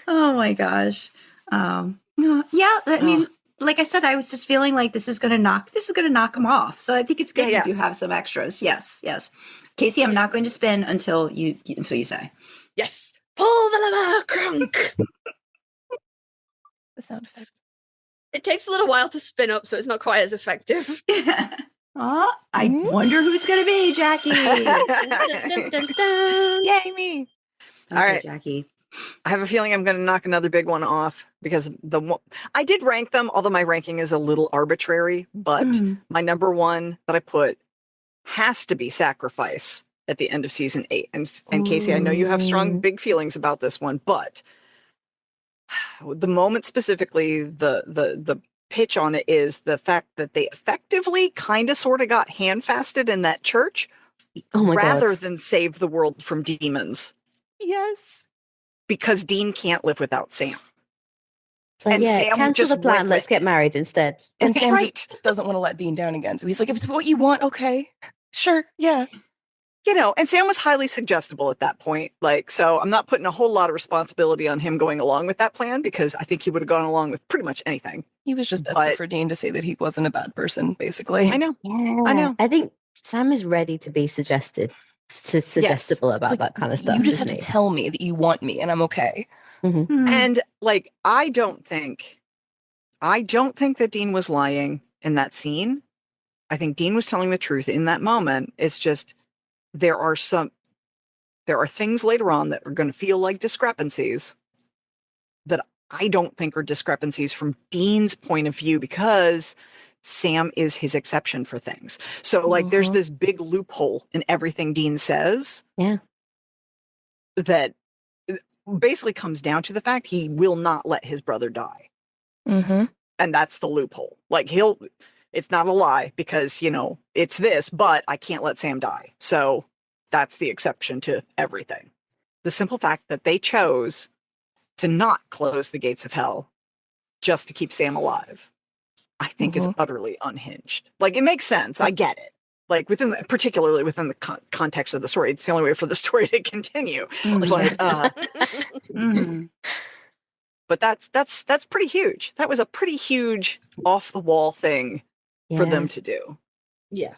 Oh my gosh. Yeah, I mean, like I said, I was just feeling like this is gonna knock them off. So I think it's good you do have some extras. Yes. Kasey, I'm not going to spin until you say. Yes. Pull the lever, crunk. The sound effect. It takes a little while to spin up, so it's not quite as effective. Oh, I wonder who's going to be, Jackie. Dun, dun, dun, dun. Yay, me. Okay, All right. Jackie. I have a feeling I'm going to knock another big one off because I did rank them, although my ranking is a little arbitrary, but my number one that I put has to be Sacrifice at the end of season 8. And Kasey, I know you have strong, big feelings about this one, but the moment specifically, the pitch on it is the fact that they effectively kind of sort of got handfasted in that church rather than save the world from demons. Yes. Because Dean can't live without Sam. So and yeah, Sam cancel just the plan. went Let's with get married instead. And Sam just doesn't want to let Dean down again. So he's like, if it's what you want, okay, sure, yeah. You know, and Sam was highly suggestible at that point. Like, so I'm not putting a whole lot of responsibility on him going along with that plan because I think he would have gone along with pretty much anything. He was just desperate for Dean to say that he wasn't a bad person, basically. I know. Yeah. I know. I think Sam is ready to be suggestible about like, that kind of stuff. You just have to tell me that you want me and I'm okay. And like, I don't think that Dean was lying in that scene. I think Dean was telling the truth in that moment. It's just, there are things later on that are going to feel like discrepancies that I don't think are discrepancies from Dean's point of view because Sam is his exception for things. So like there's this big loophole in everything Dean says. Yeah. That basically comes down to the fact he will not let his brother die. And that's the loophole. Like it's not a lie because, you know, it's this, but I can't let Sam die. So that's the exception to everything. The simple fact that they chose to not close the gates of hell just to keep Sam alive, I think is utterly unhinged. Like, it makes sense. I get it. Like, particularly within the context of the story. It's the only way for the story to continue. But that's pretty huge. That was a pretty huge off the wall thing for them to do. Yeah.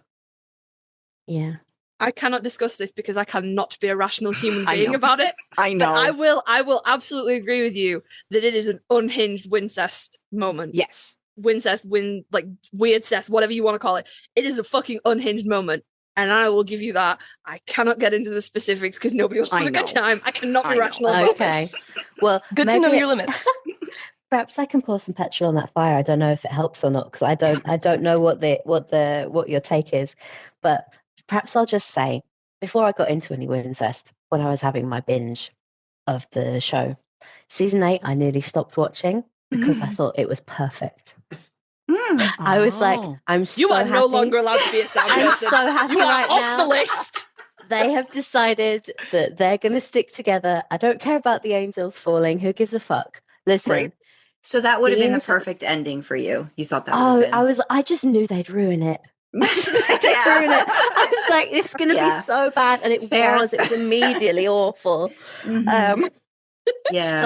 Yeah. I cannot discuss this because I cannot be a rational human being about it. I know. But I will absolutely agree with you that it is an unhinged Wincest moment. Yes. Wincest, like weird cest, whatever you want to call it. It is a fucking unhinged moment. And I will give you that. I cannot get into the specifics because nobody will have a good time. I cannot be rational about this. Well, good to know your limits. Perhaps I can pour some petrol on that fire. I don't know if it helps or not because I don't know what your take is, but perhaps I'll just say before I got into any Wincest, when I was having my binge of the show, season 8, I nearly stopped watching because I thought it was perfect. I was like, I'm so happy. You are no longer allowed to be a sound person. I'm so happy you are right off now. the list. They have decided that they're going to stick together. I don't care about the angels falling. Who gives a fuck? Listen. Right. So that would have been the perfect ending for you. You thought that would have been. I just knew they'd ruin it. I just knew they'd ruin it. I was like, it's going to be so bad. And it was immediately awful. So I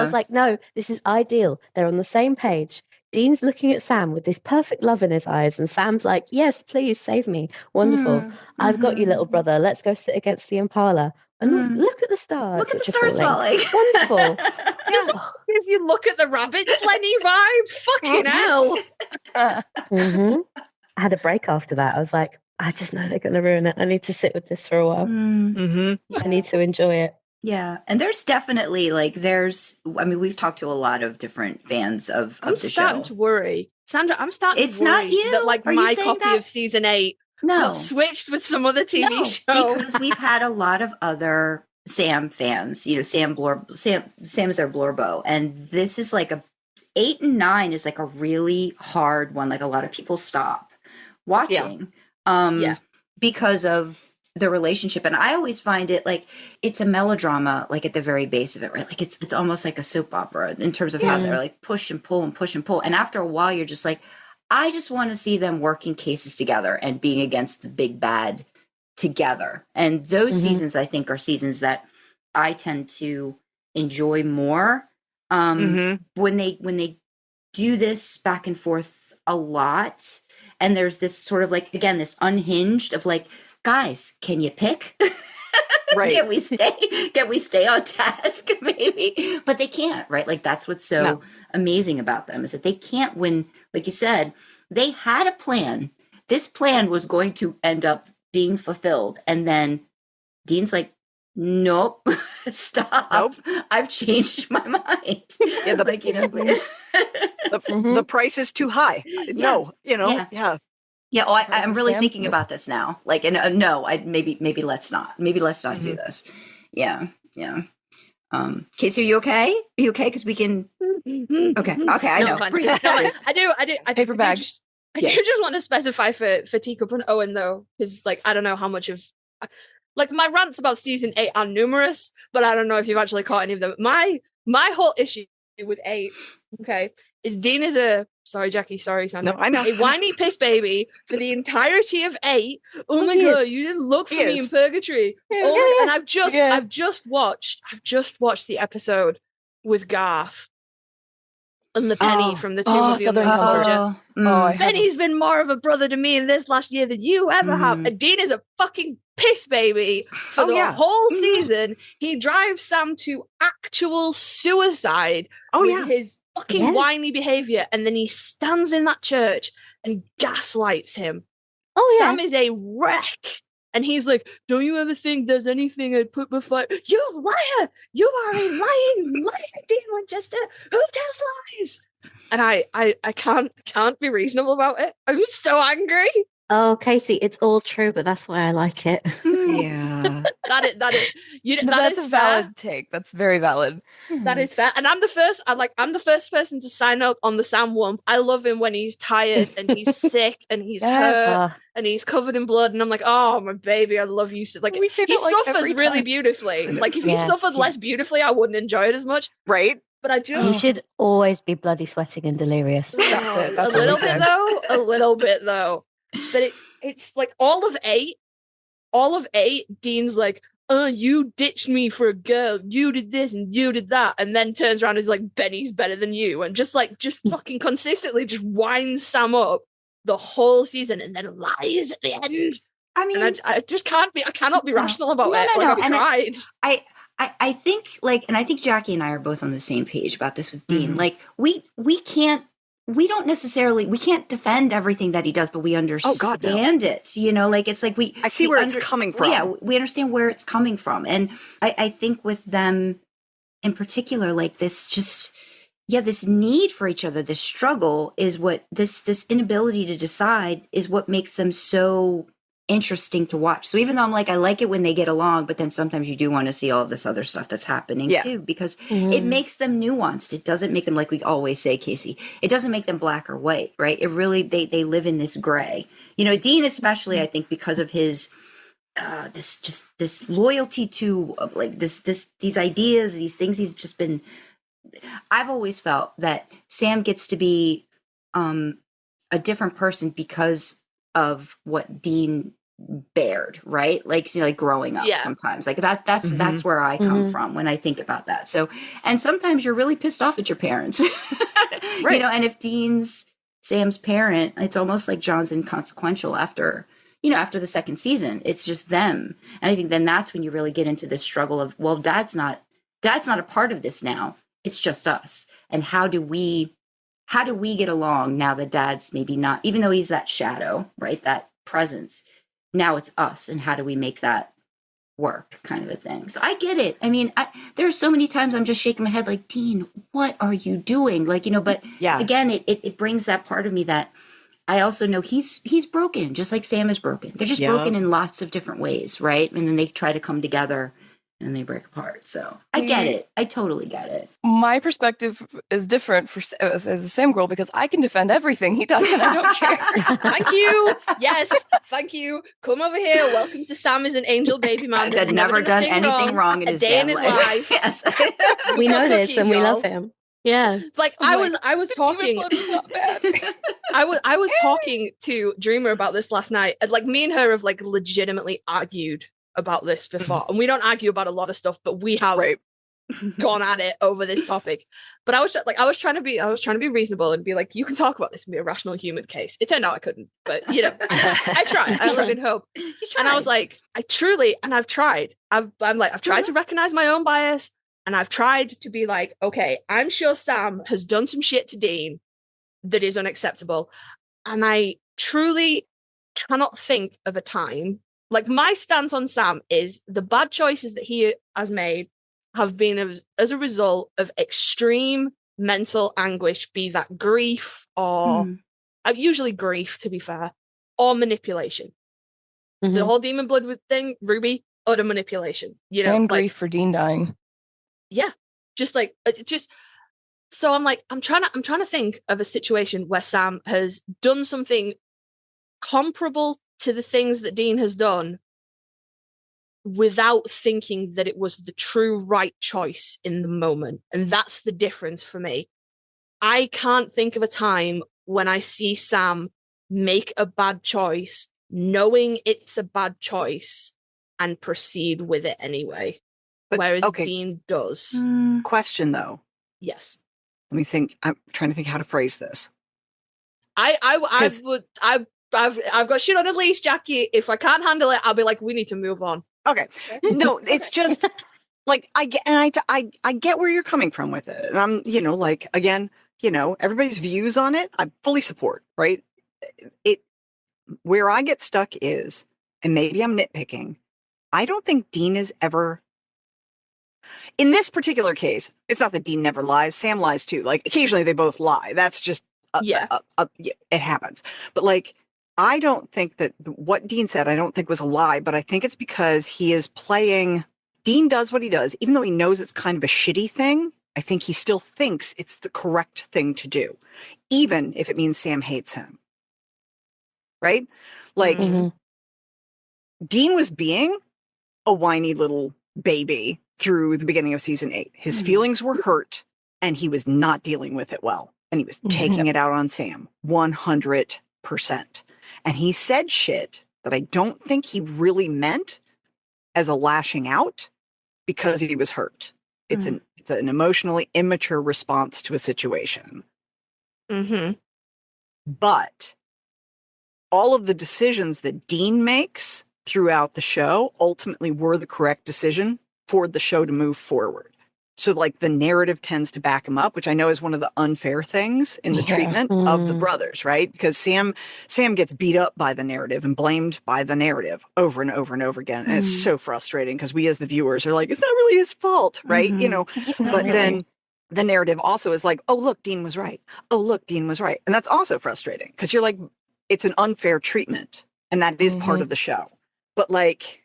was like, no, this is ideal. They're on the same page. Dean's looking at Sam with this perfect love in his eyes, and Sam's like, yes, please save me. Wonderful. I've got you, little brother. Let's go sit against the Impala. And look at the stars. Look at the stars falling. Wonderful. If you look at the rabbits, Lenny vibes, fucking hell. I had a break after that. I was like, I just know they're going to ruin it. I need to sit with this for a while. I need to enjoy it. Yeah, and there's definitely I mean, we've talked to a lot of different fans of the show. I'm starting to worry. Sandra, I'm starting to worry not you? that like Are my copy of season 8 got switched with some other TV show. Because we've had a lot of other Sam fans, you know, Sam is their Blorbo. And this is like 8 and 9 is like a really hard one. Like a lot of people stop watching because of the relationship. And I always find it like it's a melodrama, like at the very base of it, right? Like it's almost like a soap opera in terms of how they're like push and pull and push and pull. And after a while, you're just like, I just want to see them working cases together and being against the big bad together. And those seasons, I think, are seasons that I tend to enjoy more. When they do this back and forth a lot, and there's this sort of like, again, this unhinged of like, guys, can you pick? Right. Can we stay on task? Maybe, but they can't, right? Like that's what's so amazing about them is that they can't win. Like you said, they had a plan. This plan was going to end up being fulfilled. And then Dean's like, nope, stop. Nope. I've changed my mind. Yeah, like, the price is too high. No, Yeah. Yeah. Oh, I'm really thinking about this now. Like, and no, maybe let's not do this. Yeah. Yeah. Casey, are you okay? Are you okay? Because we can. Okay. I know. I do. Paper bag. I do just want to specify for Teacup and Owen though, because like I don't know how much of like my rants about season 8 are numerous, but I don't know if you've actually caught any of them. My whole issue with 8, okay, is Dean is sorry Sandra. No, I know. A whiny piss baby for the entirety of 8. Oh my god, you didn't look for me in purgatory. And I've just watched the episode with Garth and the Penny from the Tomb of the Unknown Soldier. Penny's been more of a brother to me in this last year than you ever have. And Dean is a fucking piss baby for the whole season. He drives Sam to actual suicide with his fucking whiny behavior, and then he stands in that church and gaslights him. Sam is a wreck. And he's like, don't you ever think there's anything I'd put before? You liar! You are a lying liar, Dean Winchester! Who tells lies? And I can't be reasonable about it. I'm so angry. Oh, Kasey, it's all true, but that's why I like it. Yeah. That is that's a valid take. That's very valid. That is fair. And I'm the first person to sign up on the Sam one. I love him when he's tired and he's sick and he's hurt and he's covered in blood. And I'm like, oh, my baby, I love you. Like, he suffers really beautifully. Like, if he suffered less beautifully, I wouldn't enjoy it as much. Right. But I just... You should always be bloody sweating and delirious. That's it. That's a little bit though. But it's like all of 8, Dean's like, you ditched me for a girl, you did this and you did that, and then turns around and is like, Benny's better than you, and just fucking consistently just winds Sam up the whole season and then lies at the end. I mean, and I just can't be, I cannot be rational about it. I've tried. I think like, and I think Jackie and I are both on the same page about this with Dean. Like we can't defend everything that he does, but we understand it, like it's like I see where it's coming from. Yeah, we understand where it's coming from. And I think with them in particular, like this need for each other, this struggle is what this inability to decide is what makes them so interesting to watch. So even though I'm like, I like it when they get along, but then sometimes you do want to see all of this other stuff that's happening too, because it makes them nuanced. It doesn't make them, like we always say, Kasey, it doesn't make them black or white, right? It really, they live in this gray, Dean, especially, I think because of his, this loyalty to like these ideas, these things he's just been, I've always felt that Sam gets to be, a different person because of what Dean bared, right? Like, like growing up sometimes. Like that's where I come from when I think about that. So, and sometimes you're really pissed off at your parents, right? And if Dean's Sam's parent, it's almost like John's inconsequential after the second season. It's just them. And I think then that's when you really get into this struggle of, well, dad's not a part of this now. It's just us. And how do we get along now that dad's maybe not, even though he's that shadow, right? That presence. Now it's us. And how do we make that work, kind of a thing? So I get it. I mean, there are so many times I'm just shaking my head like, Dean, what are you doing? Like, but again, it brings that part of me that I also know he's broken, just like Sam is broken. They're just broken in lots of different ways, right? And then they try to come together and they break apart. So I get it. I totally get it. My perspective is different as a Sam girl because I can defend everything he does and I don't care. Thank you. Yes, thank you. Come over here. Welcome to Sam is an angel baby man. That's never done anything wrong in his day in damn his life. Yes. We know this cookies, and we y'all. love him. Yeah. It's like I was talking. Blood was not bad. I was talking to Dreamer about this last night. And like me and her have like legitimately argued about this before. And we don't argue about a lot of stuff, but we have gone at it over this topic. But I was trying to be reasonable and be like, you can talk about this and be a rational human case. It turned out I couldn't, but you know, I tried. I live in hope. And I was like, I've tried. I've tried to recognize my own bias. And I've tried to be like, okay, I'm sure Sam has done some shit to Dean that is unacceptable. And I truly cannot think of a time. Like, my stance on Sam is the bad choices that he has made have been as a result of extreme mental anguish, be that grief or usually grief, to be fair, or manipulation. Mm-hmm. The whole demon blood thing, Ruby, utter manipulation. You know, and like, grief for Dean dying. Yeah, just like so I'm like I'm trying to think of a situation where Sam has done something comparable to the things that Dean has done without thinking that it was the true right choice in the moment. And that's the difference for me. I can't think of a time when I see Sam make a bad choice knowing it's a bad choice and proceed with it anyway. But, whereas Dean does. Question though. Yes. Let me think. I'm trying to think how to phrase this. I've got shit on a leash, Jackie. If I can't handle it, I'll be like, we need to move on. Okay. No, it's just like I get where you're coming from with it. And I'm, like, again, everybody's views on it, I fully support, right? Where I get stuck is, and maybe I'm nitpicking, I don't think Dean is ever, in this particular case, it's not that Dean never lies. Sam lies too. Like, occasionally they both lie. That's just, it happens. But like, I don't think that what Dean said, I don't think was a lie, but I think it's because he is playing, Dean does what he does, even though he knows it's kind of a shitty thing. I think he still thinks it's the correct thing to do, even if it means Sam hates him. Right? Like, Dean was being a whiny little baby through the beginning of season 8. His feelings were hurt and he was not dealing with it well. And he was taking it out on Sam 100%. And he said shit that I don't think he really meant as a lashing out because he was hurt. It's an emotionally immature response to a situation. But all of the decisions that Dean makes throughout the show ultimately were the correct decision for the show to move forward. So like the narrative tends to back him up, which I know is one of the unfair things in the treatment of the brothers, right? Because Sam gets beat up by the narrative and blamed by the narrative over and over and over again. And it's so frustrating because we as the viewers are like, it's not really his fault, right? But then the narrative also is like, oh, look, Dean was right. Oh, look, Dean was right. And that's also frustrating because you're like, it's an unfair treatment. And that is part of the show. But like,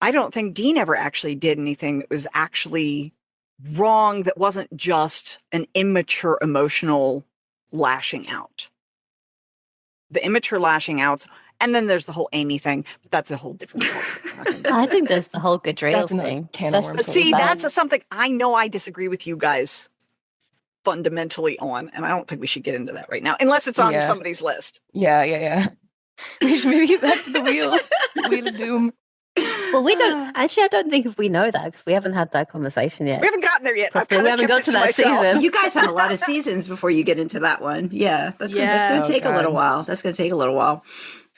I don't think Dean ever actually did anything that was actually wrong, that wasn't just an immature emotional lashing out. The immature lashing out, and then there's the whole Amy thing, but that's a whole different topic. I think there's the whole Gadriel thing. But see, that's something I know I disagree with you guys fundamentally on, and I don't think we should get into that right now, unless it's on somebody's list. Yeah. We should maybe get back to the wheel of doom. Well, we don't actually. I don't think if we know that because we haven't had that conversation yet. We haven't gotten there yet. We haven't got to that season. You guys have a lot of seasons before you get into that one. Yeah, that's going to take a little while. That's going to take a little while.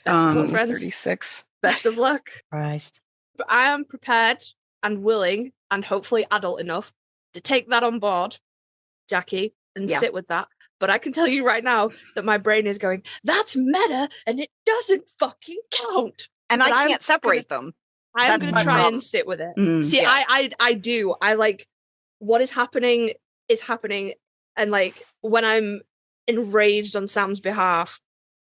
36. Best of luck. Christ. But I am prepared and willing and hopefully adult enough to take that on board, Jackie, and sit with that. But I can tell you right now that my brain is going, that's meta and it doesn't fucking count. And but I can't separate them. I'm going to try and sit with it. See, I do. I like what is happening. And like when I'm enraged on Sam's behalf,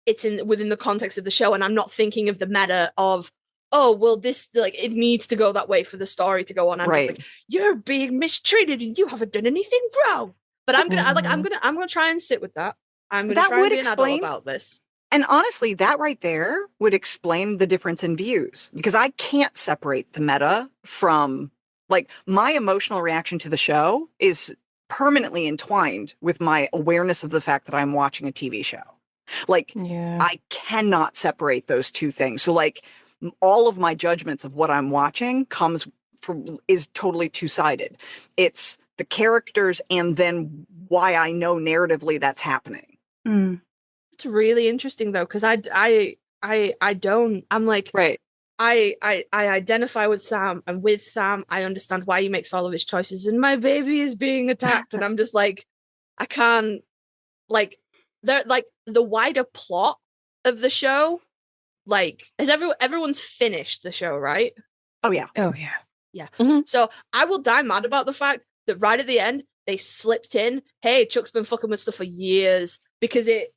it's within the context of the show. And I'm not thinking of the meta of, oh, well, this, like, it needs to go that way for the story to go on. I'm Right. just like, you're being mistreated and you haven't done anything wrong. But I'm gonna try and sit with that. I'm gonna That try and would be an adult explain- about this. And honestly, that right there would explain the difference in views, because I can't separate the meta from, like, my emotional reaction to the show is permanently entwined with my awareness of the fact that I'm watching a TV show. Like, Yeah. I cannot separate those two things. So, like, all of my judgments of what I'm watching is totally two-sided. It's the characters and then why I know narratively that's happening. It's really interesting though, because I don't. I'm like, Right. I identify with Sam, and with Sam, I understand why he makes all of his choices, and my baby is being attacked, and I'm just like, I can't, like, like the wider plot of the show, like, has everyone's finished the show, right? Oh, yeah. Oh yeah. Yeah. Mhm. So I will die mad about the fact that right at the end they slipped in, hey, Chuck's been fucking with stuff for years, because it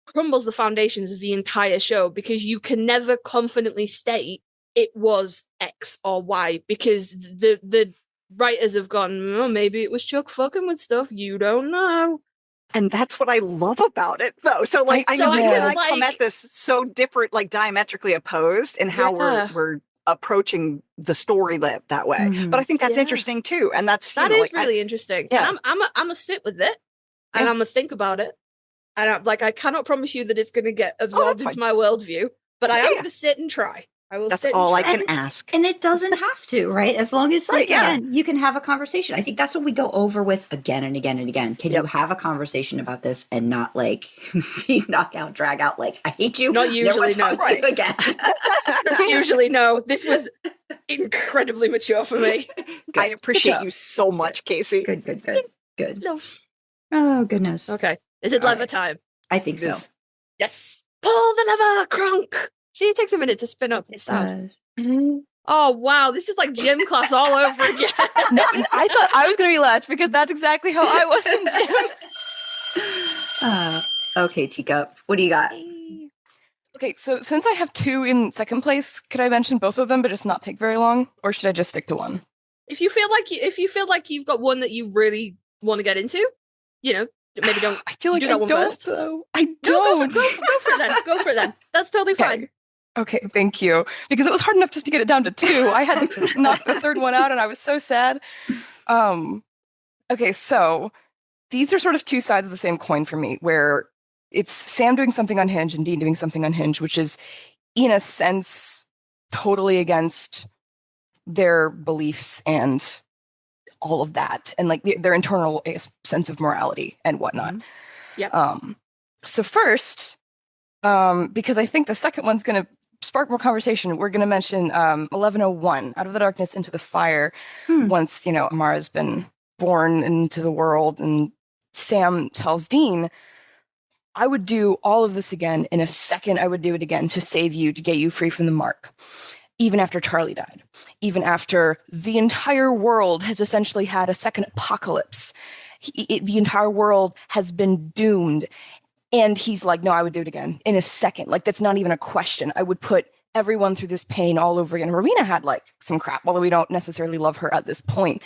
crumbles the foundations of the entire show, because you can never confidently state it was X or Y, because the writers have gone, oh, maybe it was Chuck fucking with stuff, you don't know. And that's what I love about it, though. So, like, I know So you I and I can, come like- at this so different, like, diametrically opposed in how Yeah. we're approaching the story that way. Mhm. But I think that's Yeah. interesting too, and that's That is really interesting. yeah. And I'm gonna sit with it, and Yeah. I'm gonna think about it, and I cannot promise you that it's gonna get absorbed that's into my worldview, but I am Yeah. gonna sit and try. I will That's sit all I and try. can ask. And it doesn't have to, right? As long as, like, Right, yeah. again, you can have a conversation. I think that's what we go over with again and again and again. Can you have a conversation about this and not, like, be knockout, drag out, like, I hate you. Not usually, never no. talk to you again. Usually, no. This was incredibly mature for me. I appreciate job. you so much, Kasey. Good. Loves. Oh, goodness. Okay. Is it All lever right. time? I think so. Yes. Yes. Pull the lever, crunk. See, it takes a minute to spin up. It It's sad. does. Oh, wow. This is like gym class all over again. No, I thought I was going to be last because that's exactly how I was in gym. Okay, Teacup. What do you got? Okay, so since I have two in second place, could I mention both of them but just not take very long, or should I just stick to one? If you feel like you've got one that you really want to get into, you know, maybe don't. I feel like do I that one don't, first. though. I No, don't. go for it then. Go for it then. That's totally fine. Okay, thank you. Because it was hard enough just to get it down to two. I had to knock the third one out, and I was so sad. Okay, so these are sort of two sides of the same coin for me, where it's Sam doing something unhinged and Dean doing something unhinged, which is, in a sense, totally against their beliefs and all of that, and like their internal, I guess, sense of morality and whatnot. Yep. So first, because I think the second one's going to spark more conversation, we're going to mention 1101, Out of the Darkness into the Fire. Once, you know, Amara's been born into the world and Sam tells Dean, I would do all of this again in a second. I would do it again to save you, to get you free from the mark. Even after Charlie died, even after the entire world has essentially had a second apocalypse, the entire world has been doomed. And he's like, no, I would do it again in a second. Like, that's not even a question. I would put everyone through this pain all over again. Rowena had like some crap, although we don't necessarily love her at this point.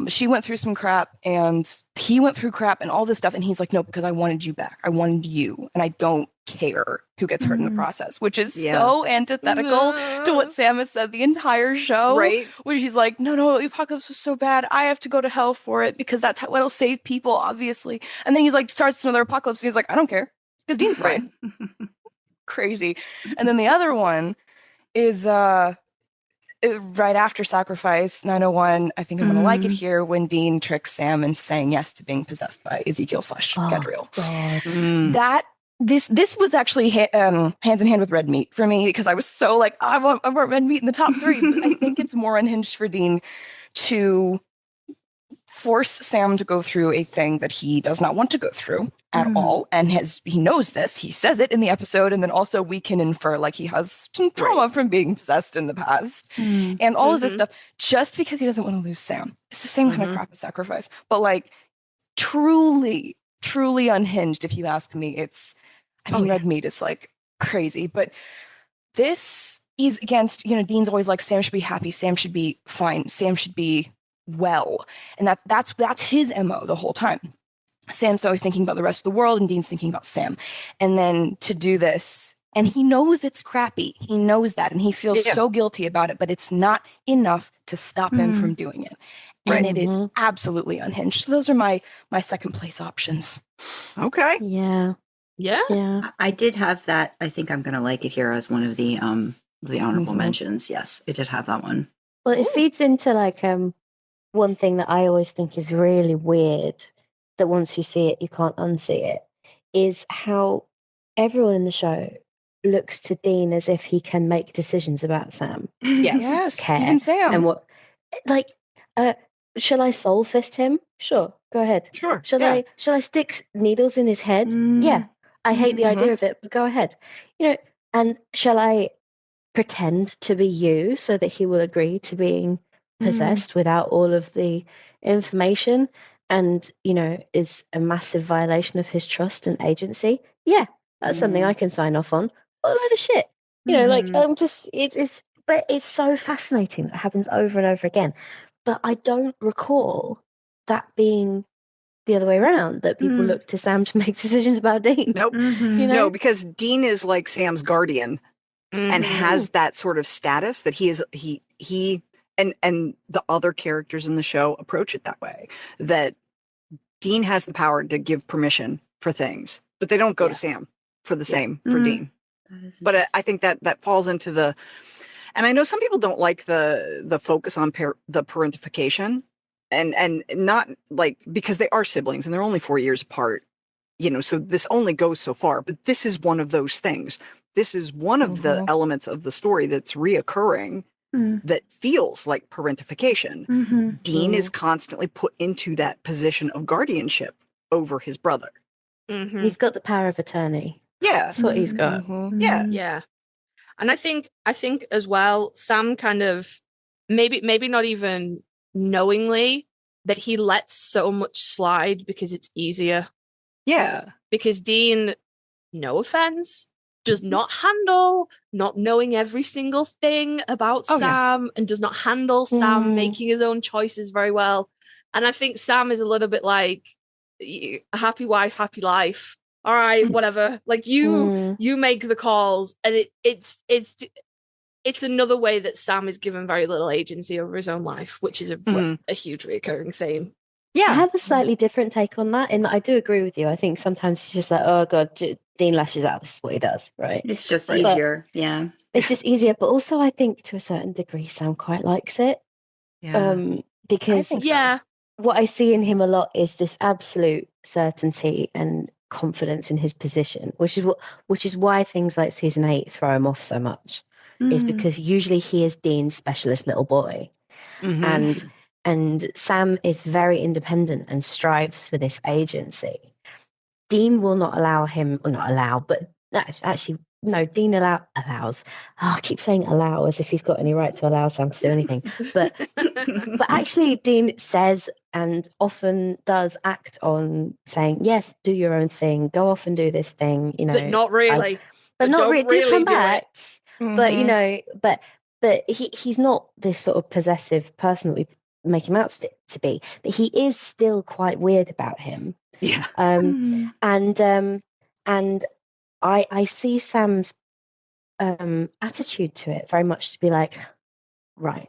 She went through some crap and he went through crap and all this stuff. And he's like, no, because I wanted you back. I wanted you. And I don't care who gets hurt in the process, which is so antithetical to what Sam has said the entire show. Right. Where she's like, no, the apocalypse was so bad. I have to go to hell for it because that's what'll save people, obviously. And then he's like, starts another apocalypse and he's like, I don't care because Dean's fine. Crazy. And then the other one is right after Sacrifice, 901, I think I'm going to like it here, when Dean tricks Sam into saying yes to being possessed by Ezekiel / Gadriel. This was actually hands in hand with Red Meat for me, because I was so like, I want Red Meat in the top 3. But I think it's more unhinged for Dean to force Sam to go through a thing that he does not want to go through at all. And he knows this. He says it in the episode. And then also we can infer like he has some trauma from being possessed in the past and all of this stuff, just because he doesn't want to lose Sam. It's the same kind of crap as Sacrifice, but like truly unhinged. If you ask me, Red Meat is like crazy. But this is against, Dean's always like, Sam should be happy, Sam should be fine, Sam should be well. And that's his MO the whole time. Sam's always thinking about the rest of the world and Dean's thinking about Sam. And then to do this, and he knows it's crappy. He knows that, and he feels so guilty about it, but it's not enough to stop him from doing it. And it is absolutely unhinged. So those are my second place options. Okay. Yeah. I did have that. I think I'm going to like it here as one of the honorable mentions. Yes, it did have that one. Well, it feeds into like one thing that I always think is really weird, that once you see it, you can't unsee it, is how everyone in the show looks to Dean as if he can make decisions about Sam. Yes. Care. Even Sam. And what, like, shall I soul fist him? Sure, go ahead. Sure. Shall I stick needles in his head? Yeah. I hate the idea of it, but go ahead. And shall I pretend to be you so that he will agree to being possessed without all of the information? And, is a massive violation of his trust and agency. Yeah, that's something I can sign off on. What a load of shit. But it's so fascinating that happens over and over again. But I don't recall that being the other way around, that people look to Sam to make decisions about Dean. Nope. No, because Dean is like Sam's guardian and has that sort of status that he and the other characters in the show approach it that way, that Dean has the power to give permission for things, but they don't go to Sam for the same for Dean. But I think that falls into and I know some people don't like the focus on the parentification, and not like, because they are siblings and they're only 4 years apart, so this only goes so far. But this is one of those things. This is one of the elements of the story that's reoccurring that feels like parentification. Dean is constantly put into that position of guardianship over his brother. He's got the power of attorney. Yeah. That's what he's got. Yeah. And I think as well, Sam kind of maybe not even knowingly, that he lets so much slide because it's easier. Yeah. Because Dean, no offense, does not handle not knowing every single thing about Sam, and does not handle Sam making his own choices very well. And I think Sam is a little bit like, happy wife, happy life. All right, whatever. Like you make the calls, and it's another way that Sam is given very little agency over his own life, which is a huge recurring theme. Yeah, I have a slightly different take on that, in that I do agree with you. I think sometimes he's just like, oh god, Dean lashes out. This is what he does, right? It's just easier. Yeah, it's just easier. But also, I think to a certain degree, Sam quite likes it. Yeah. Because what I see in him a lot is this absolute certainty and confidence in his position, which is why things like season 8 throw him off so much. Is because usually he is Dean's specialist little boy, and Sam is very independent and strives for this agency. Dean will not allow him, or not allow, but actually, no, Dean allows. Oh, I keep saying allow as if he's got any right to allow Sam to do anything. But actually, Dean says and often does act on saying, yes, do your own thing, go off and do this thing, But not really. But not really, do come back. But but he's not this sort of possessive person that we make him out to be. But he is still quite weird about him. Yeah. And I see Sam's attitude to it very much to be like, right,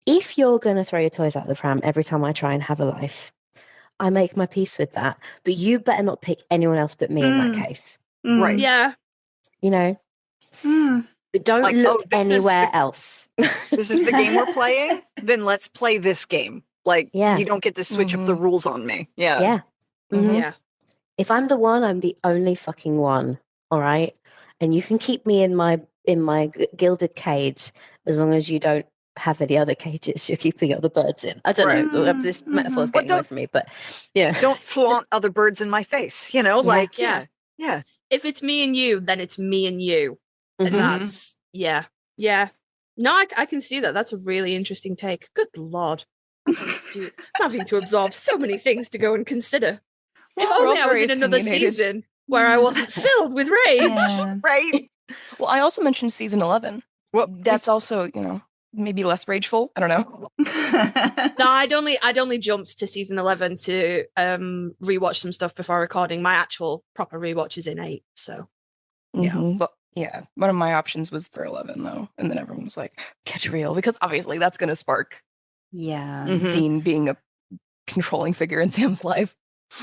if you're going to throw your toys out the pram every time I try and have a life, I make my peace with that. But you better not pick anyone else but me in that case. Right. Yeah. But don't look anywhere else. This is the game we're playing? Then let's play this game. Like, you don't get to switch up the rules on me. Yeah. Yeah. Yeah. If I'm the one, I'm the only fucking one. All right. And you can keep me in my gilded cage as long as you don't have any other cages you're keeping other birds in. I don't know. This metaphor's getting away from me, but don't flaunt other birds in my face. Yeah. If it's me and you, then it's me and you. And that's no, I can see that. That's a really interesting take. Good lord. I'm having to absorb so many things to go and consider. If only I was in another season where I wasn't filled with rage. Right. Well, I also mentioned season 11. Well, That's also, maybe less rageful. I don't know. No, I'd only jumped to season 11 to rewatch some stuff before recording. My actual proper rewatch is in 8, so Yeah. But yeah, one of my options was for 11 though, and then everyone was like, "Catch real," because obviously that's going to spark Dean being a controlling figure in Sam's life.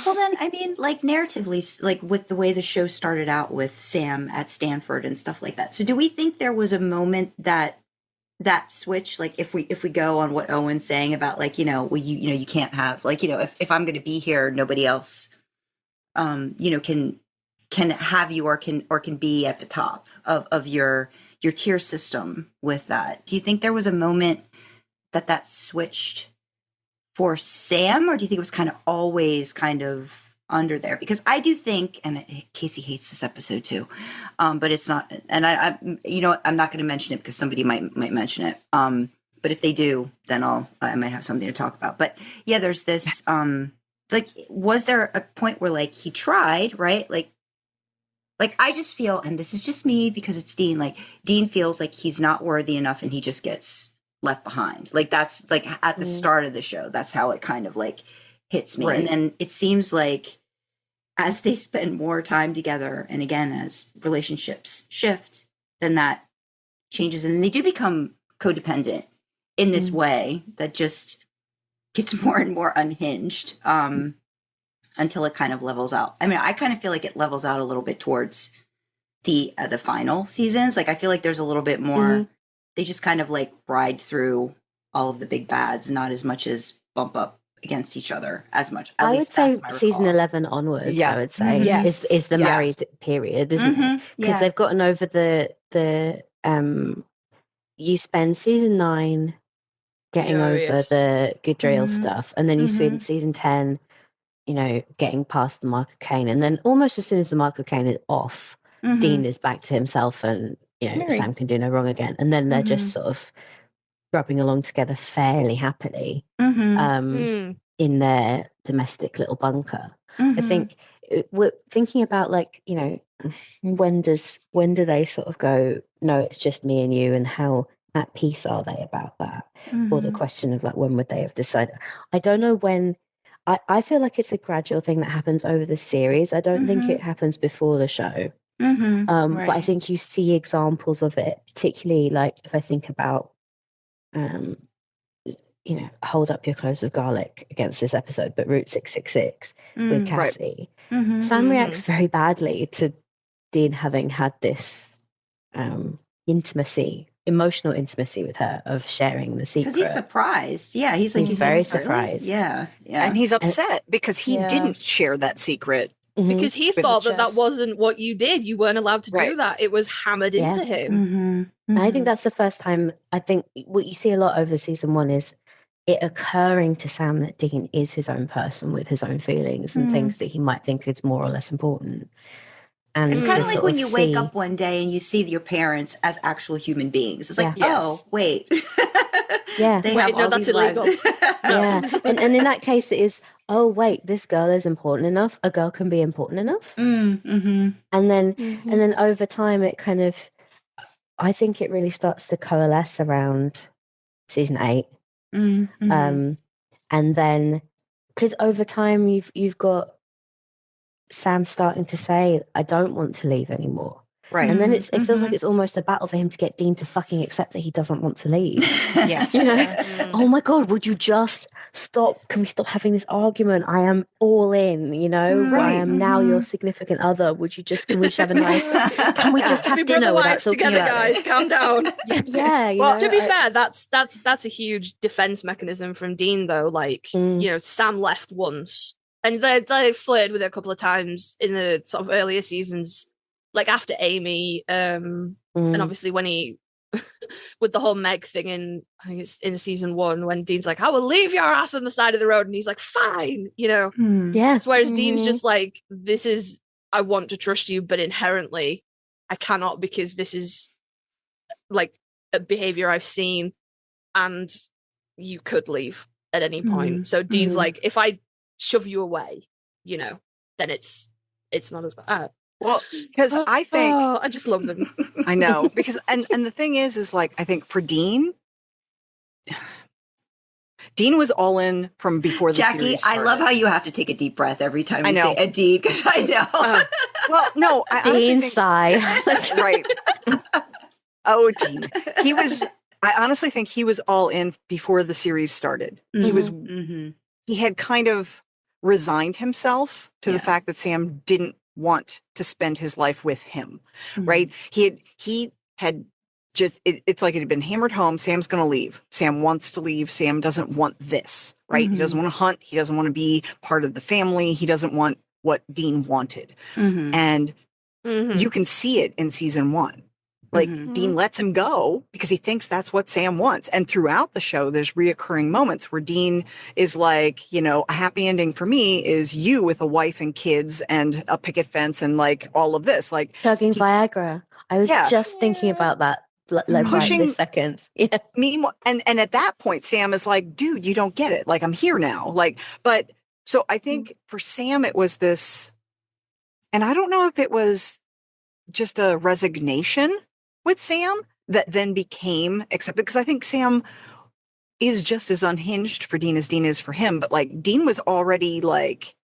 Well, then, I mean, like, narratively, like, with the way the show started out with Sam at Stanford and stuff like that. So do we think there was a moment that switch, like, if we go on what Owen's saying about, like, well, you can't have, like, if I'm going to be here, nobody else, can have you or can be at the top of your tier system with that. Do you think there was a moment that switched for Sam, or do you think it was kind of always kind of under there? Because I do think, and Kasey hates this episode too, but it's not, and I I'm not going to mention it because somebody might mention it. But if they do, then I might have something to talk about. But yeah, there's this, like, was there a point where, like, he tried, right? Like I just feel, and this is just me because it's Dean, like, Dean feels like he's not worthy enough and he just gets left behind. Like, that's like at the start of the show, that's how it kind of like hits me. Right. And then it seems like as they spend more time together, and again, as relationships shift, then that changes and they do become codependent in this way that just gets more and more unhinged until it kind of levels out. I mean, I kind of feel like it levels out a little bit towards the final seasons. Like, I feel like there's a little bit more, they just kind of like ride through all of the big bads, not as much as bump up against each other as much. At I would least say that's my season recall. 11 onwards, Yeah. I would say, is the married period, isn't it? Because they've gotten over the you spend season 9 getting over the Goodriel stuff, and then you spend season 10, getting past the mark of Cain, and then almost as soon as the mark of Cain is off, Dean is back to himself, and Sam can do no wrong again, and then they're just sort of rubbing along together fairly happily in their domestic little bunker. I think we're thinking about, like, when do they sort of go, no, it's just me and you, and how at peace are they about that? Or the question of, like, when would they have decided? I don't know when. I feel like it's a gradual thing that happens over the series. I don't think it happens before the show. But I think you see examples of it, particularly, like, if I think about hold up your cloves of garlic against this episode, but Route 666 with Cassie. Sam reacts very badly to Dean having had this emotional intimacy with her, of sharing the secret. Because he's surprised. Yeah, he's very surprised. Yeah. And he's upset because he didn't share that secret. Because he thought that wasn't what you did. You weren't allowed to do that. It was hammered into him. And I think that's the first time. I think what you see a lot over season 1 is it occurring to Sam that Dean is his own person with his own feelings and things that he might think is more or less important. And it's kind of like when you wake up one day and you see your parents as actual human beings. It's like, oh, wait. They have all that's these illegal. And in that case, it is, oh, wait, this girl is important enough. A girl can be important enough. And then over time, it kind of, I think it really starts to coalesce around season 8. And then, because over time, you've got Sam starting to say, I don't want to leave anymore. Right. And then it feels like it's almost a battle for him to get Dean to fucking accept that he doesn't want to leave. Yes. Oh my God, would you just stop? Can we stop having this argument? I am all in, I am now your significant other. Can we just have a nice, can we just have dinner without talking together, about guys? it? Calm down. Well, to be fair, that's a huge defense mechanism from Dean, though. Like, Sam left once. And they flirted with it a couple of times in the sort of earlier seasons, like after Amy, and obviously when he, with the whole Meg thing in, I think it's in season 1, when Dean's like, I will leave your ass on the side of the road, and he's like, fine, Yes. Whereas Dean's just like, this is, I want to trust you, but inherently I cannot, because this is like a behavior I've seen, and you could leave at any point. So Dean's like, if I shove you away, then it's not as bad. Well, because I think I just love them. I know because and the thing is like I think for Dean was all in from before the Jackie, series I started. love how you have to take a deep breath every time you know. say a Dean, because I know. Well, no, I honestly Dean think sigh. right. Oh, Dean. I honestly think he was all in before the series started. He had kind of resigned himself to the fact that Sam didn't want to spend his life with him, right? He had just, it's like it had been hammered home. Sam's going to leave. Sam wants to leave. Sam doesn't want this, right? He doesn't want to hunt. He doesn't want to be part of the family. He doesn't want what Dean wanted. And you can see it in season 1. Like Dean lets him go because he thinks that's what Sam wants. And throughout the show, there's reoccurring moments where Dean is like, a happy ending for me is you with a wife and kids and a picket fence and like all of this. Like Chugging Viagra. I was just thinking about that like pushing right this second. Yeah. me. And at that point, Sam is like, dude, you don't get it. Like, I'm here now. Like, but so I think for Sam, it was this, and I don't know if it was just a resignation with Sam that then became accepted, because I think Sam is just as unhinged for Dean as Dean is for him. But like Dean was already like,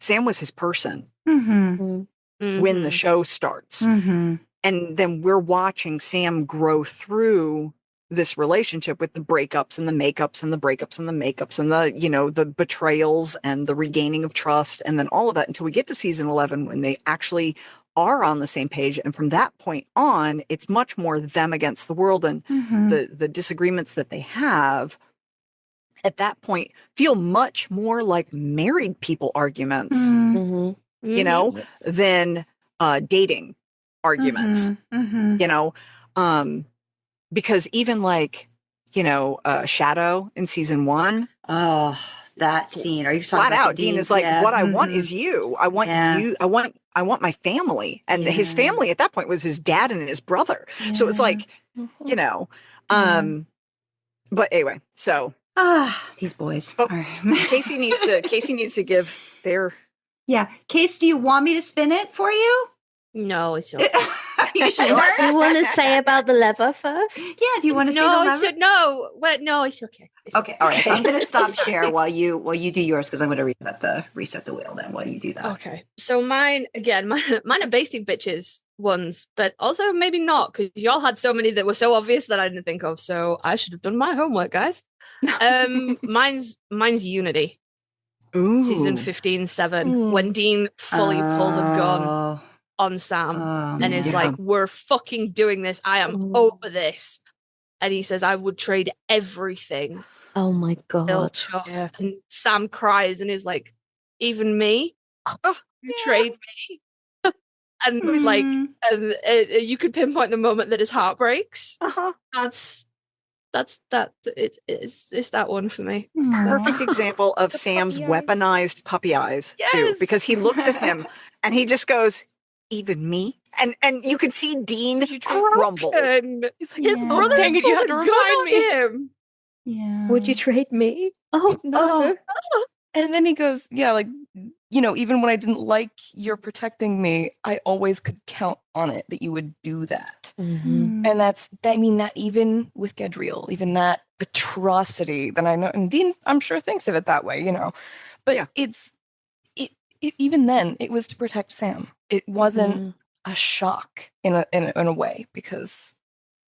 Sam was his person when the show starts. And then we're watching Sam grow through this relationship with the breakups and the makeups and the breakups and the makeups and the, the betrayals and the regaining of trust. And then all of that until we get to season 11 when they actually are on the same page. And from that point on, it's much more them against the world, and the disagreements that they have at that point feel much more like married people arguments, than dating arguments, because even like, Shadow in season 1. Oh, that scene. Are you talking flat about out? Dean is like, what I want is you. I want you. I want my family. And his family at that point was his dad and his brother. So it's like, but anyway, so. These boys. But Kasey needs to give their. Yeah. Case, do you want me to spin it for you? No, it's okay. Are you sure? Do you want to say about the lever first? Yeah, do you want to say the lever? No, it's okay. Okay, all right. So I'm going to stop share while you do yours, because I'm going to reset the wheel then while you do that. Okay. So mine are basic bitches ones, but also maybe not, because y'all had so many that were so obvious that I didn't think of. So I should have done my homework, guys. Mine's Unity. Ooh. Season 15-7, when Dean fully pulls a gun on Sam and is like, we're fucking doing this. I am over this. And he says, I would trade everything. Oh my God. Yeah. And Sam cries and is like, even me? You trade me? And like, you could pinpoint the moment that his heart breaks. It's that one for me. Perfect example of Sam's weaponized puppy eyes too, because he looks at him and he just goes, even me? And you can see Dean crumble. He's like, his brother, dang it, you have to remind me. Him. Yeah. Would you trade me? Oh no. And then he goes, yeah, like, even when I didn't like your protecting me, I always could count on it that you would do that. And that even with Gedriel, even that atrocity that I know, and Dean, I'm sure thinks of it that way, but even then it was to protect Sam. It wasn't a shock in a way, because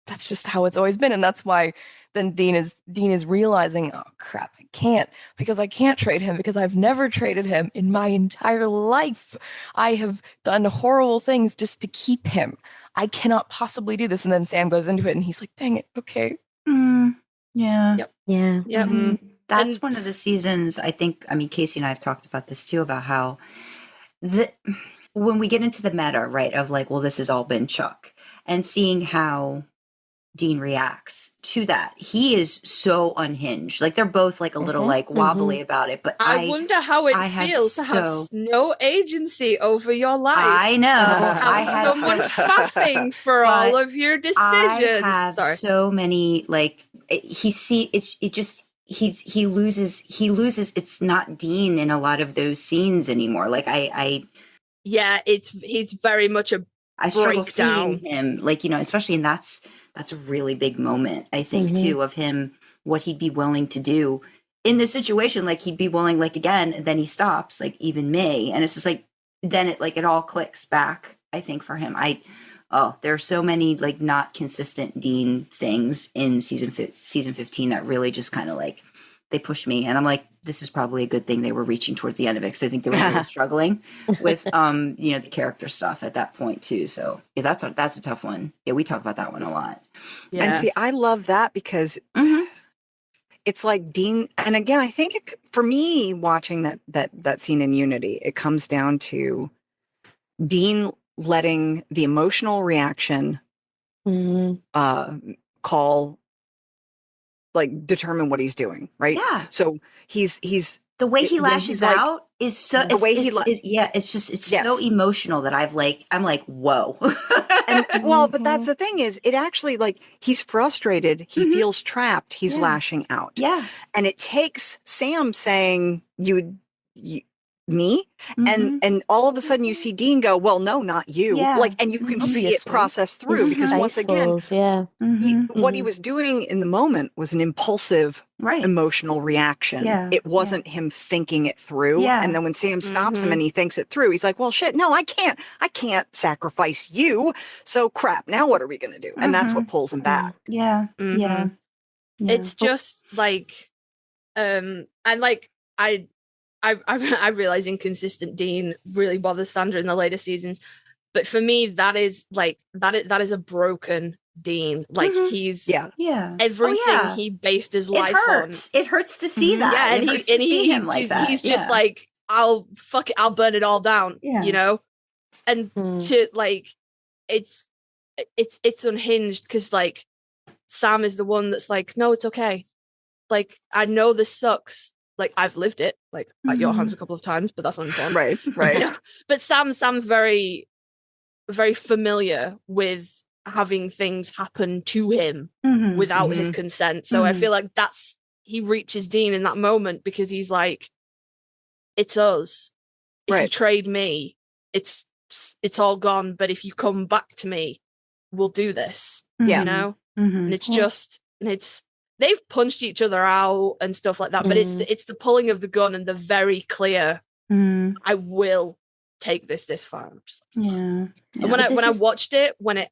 that's just how it's always been. And that's why then Dean is realizing, oh crap, I can't trade him, because I've never traded him in my entire life. I have done horrible things just to keep him. I cannot possibly do this. And then Sam goes into it and he's like, dang it, okay. Yeah. Yep. Yeah. Yep. That's one of the seasons, I think, Kasey and I have talked about this too, about how when we get into the meta, right, of like, well, this has all been Chuck, and seeing how Dean reacts to that. He is so unhinged. Like, they're both like a little like wobbly about it, but I wonder how it feels to have no agency over your life. I know. Have someone faffing for all of your decisions. I have so many, like, he loses, it's not Dean in a lot of those scenes anymore. Like, Yeah, he's very much a I struggle breakdown. seeing him, like, especially, and that's a really big moment, I think, too, of him, what he'd be willing to do in this situation. Like, he'd be willing, like, again, and then he stops, like, even me. And it's just like, then it all clicks back, I think, for him. There are so many, like, not consistent Dean things in season 15 that really just kind of, like, they pushed me. And I'm like, this is probably a good thing they were reaching towards the end of it, because I think they were really struggling with, the character stuff at that point, too. So, yeah, that's a tough one. Yeah, we talk about that one a lot. Yeah. And see, I love that because it's like Dean, and again, I think for me, watching that scene in Unity, it comes down to Dean letting the emotional reaction call, like, determine what he's doing, right? Yeah. So he's the way he when lashes he's like, out is so the way he it's so emotional that I'm like, whoa. And but that's the thing is, it actually, like, he's frustrated, he feels trapped, he's lashing out. Yeah. And it takes Sam saying, me? And all of a sudden you see Dean go, well, no, not you. Yeah. Like, and you can see it process through, because once again, what he was doing in the moment was an impulsive emotional reaction. Yeah. It wasn't him thinking it through. Yeah. And then when Sam stops him and he thinks it through, he's like, well, shit, no, I can't sacrifice you. So crap, now what are we going to do? And that's what pulls him back. Yeah. Yeah. It's just like, and like, I realize inconsistent Dean really bothers Sandra in the later seasons, but for me, that is a broken Dean. Like, he's everything he based his life on. It hurts to see that. Yeah, and he's just like, I'll burn it all down. Yeah. And to, like, it's unhinged, because, like, Sam is the one that's like, no, it's okay. Like, I know this sucks. Like, I've lived it, like, at your hands a couple of times, but that's not important. Right. But Sam's very, very familiar with having things happen to him without his consent. So I feel like he reaches Dean in that moment, because he's like, it's us. If you trade me, it's all gone. But if you come back to me, we'll do this. And it's just, they've punched each other out and stuff like that, but it's the pulling of the gun and the very clear, I will take this far. And when I watched it, when it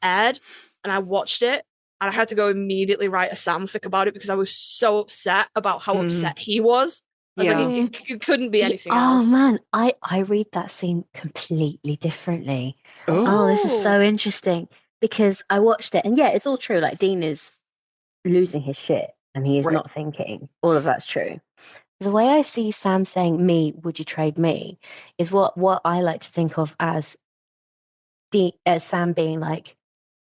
aired, and I watched it, and I had to go immediately write a Samfic about it, because I was so upset about how upset he was. I was like, it couldn't be anything else. Oh man, I read that scene completely differently. Oh, this is so interesting, because I watched it, and yeah, it's all true. Like, Dean is losing his shit and he is not thinking. All of that's true. The way I see Sam saying, me, would you trade me, is what I like to think of as Sam being like,